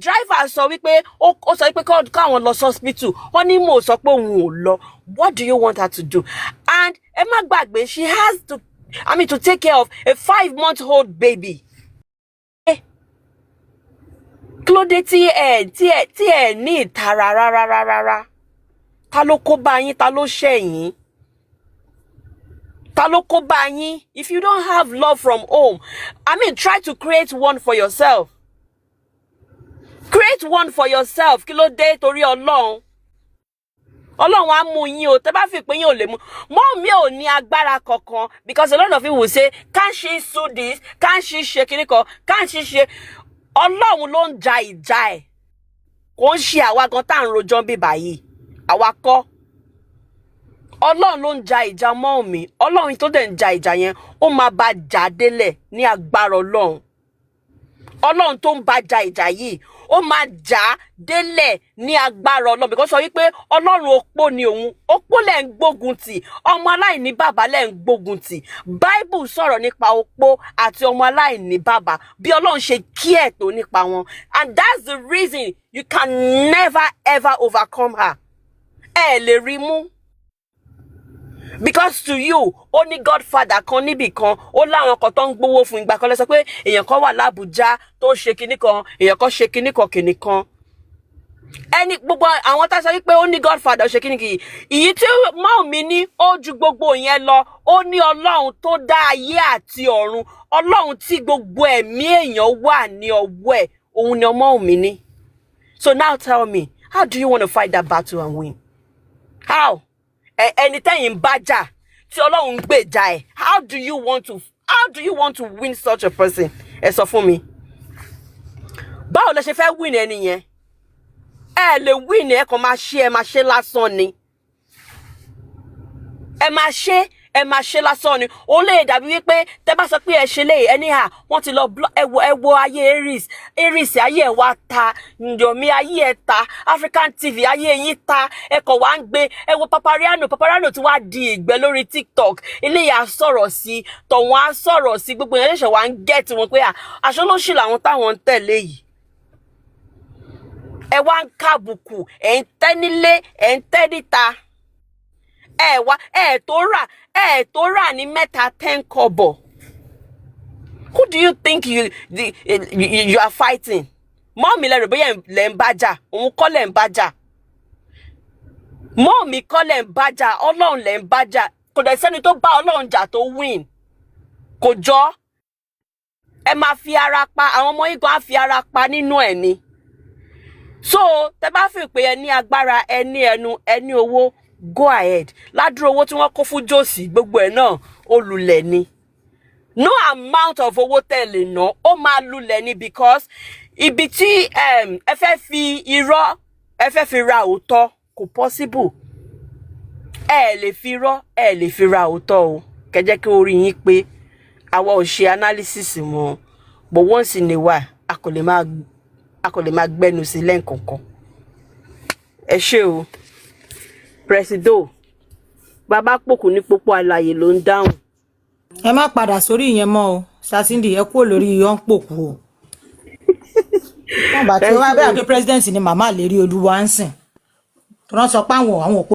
Driver sọ wípé ó sọ wípé káwọn lọ hospital, wọ́n ní mo sọ pé òun ò lọ. What do you want her to do? And ẹ má gbàgbé, she has to take care of a 5-month-old baby. Kí ló dé tí ẹ ní ìtara rárá. Ta ló kó bá yín? Ta ló ṣẹ̀yìn? Ta ló kó bá yín? If you don't have love from home, I mean, try to create one for yourself. Create one for yourself. Kí ló dé torí Ọlọ́run. Ọlọ́run á mú yín o. Tẹ́ bá fi pé yín ò lè mú. Mọ́ mi ò ní agbára kankan, because a lot of people will say, can't she sue this? Can't she ṣe kíní kan? Can't she ṣe? Ọlọ́run ló ń ja ìjà ẹ̀. Kò ń ṣe àwa gan tá ń rojọ́ bí báyìí. Àwa kọ́. Ọlọ́run ló ń ja ìjà mọ́ mi. Ọlọ́run tó dẹ̀ ń ja ìjà yẹn, ó máa bá jà délẹ̀ ní agbára Ọlọ́run. Ọlọ́run tó ń bá ja ìjà yìí, ó máa jà délẹ̀ ní agbára Ọlọ́run, because sọ wípé Ọlọ́run opó ni òun. Opó lẹ̀ ń gbógun tì. Ọmọ aláìní bàbá lẹ̀ ń gbógun tì. Bible sọ̀rọ̀ nípa opó àti ọmọ aláìní bàbá, bí Ọlọ́run ṣe kí ẹ̀ tó nípa wọn. And that's the reason you can never ever overcome her. Ẹ lè rí mú. Because to you, only Godfather kan níbì kan, ó láwọn kan tó ń gbowó fún ìgbà kan lẹ sọ pé èèyàn kan wà l'Abuja tó ṣe kinní kan, èèyàn kan ṣe kinní kan. Ẹni gbogbo àwọn tá sọ wípé only Godfather ṣe kinní kì í. Ìyí tí mọ́ mi ní ó ju gbogbo yẹn lọ, ó ní Ọlọ́run tó dá ayé àti ọ̀run, Ọlọ́run tí gbogbo ẹ̀mí èèyàn wà ní ọwọ́ ẹ̀, òun ni ọmọ mi ní. So now tell me, how do you want to fight that battle and win? How? Anytime in baja, tí Ọlọ́run gbèjà ẹ̀, how do you want to win such a person? Ẹ sọ fún mi. Báwo lẹ ṣe fẹ́ win ẹni yẹn? Ẹ lè win ẹ kàn máa ṣe lásán ni. Ẹ máa ṣe lásán ni. Ó lè dàbí wípé tẹ́ bá sọ pé ẹ ṣe lè anyhow, wọ́n ti lọ ẹ wo ayé Aries ayé ẹ wá ta, Yomi ayé ẹ ta, African TV ayé yín ta, ẹ kàn wá ń gbé, ẹ wo Papariano tí wá di ìgbẹ́ lórí TikTok. Eléyà sọ̀rọ̀ sí, tọ̀wọ́n á sọ̀rọ̀ sí, gbogbo yẹn ṣẹ̀ṣẹ̀ wá ń get wọn pé aṣọ ló ṣì làwọn táwọn ń tẹ̀lé yìí. Ẹ wá ń kábùkù, ẹ ń tẹ́ nílé, ẹ ń tẹ́ níta. Ẹ tó rà ní mẹ́ta 10 kobo. Who do you think you are fighting? Mọ́ mi lẹ́rù bóyá lẹ́ ń bájà, òun kọ́ lẹ́ ń bájà. Mọ́ mi kọ́ lẹ́ ń bájà, Ọlọ́run lẹ́ ń bájà. Kò dẹ̀ sẹ́ni tó bá Ọlọ́run jà tó win. Kò jọ. Ẹ máa fi ara pa, àwọn ọmọ yìí gan á fi ara pa nínú ẹ̀ ni. So, tẹ́ bá fi pé ẹ ní agbára, ẹ ní ẹnu, ẹ ní owó, go ahead. Ládùúró owó tí wọ́n kó fún Josi, gbogbo ẹ̀ náà ó lulẹ̀ ni. No amount of owó tẹ̀lé ná, ó máa lulẹ̀ ni, because ibi tí ẹ fẹ́ fi irọ́, ẹ fẹ́ fi ra òótọ́, kò possible. Ẹ lè fi irọ́, ẹ lè fi ra òótọ́ o. Kẹ́ jẹ́ kí orí yín pé àwa ò ṣe analysis wọn, but once in a while, a kò lè máa gbẹ́nu sí lẹ́ǹkankan. Ẹ ṣé o. Presido, bàbá pòkù ní pópó àlàyé ló ń dáhùn. Ẹ má padà sórí ìyẹn mọ́ o. Sasindi ẹ kúrò lórí yọn pòkù o. Wọ́n bá tí ó wá bẹ́ẹ̀ pé president ni màmá lè rí Olúwa ń sìn. Tó rán sọ pé àwọn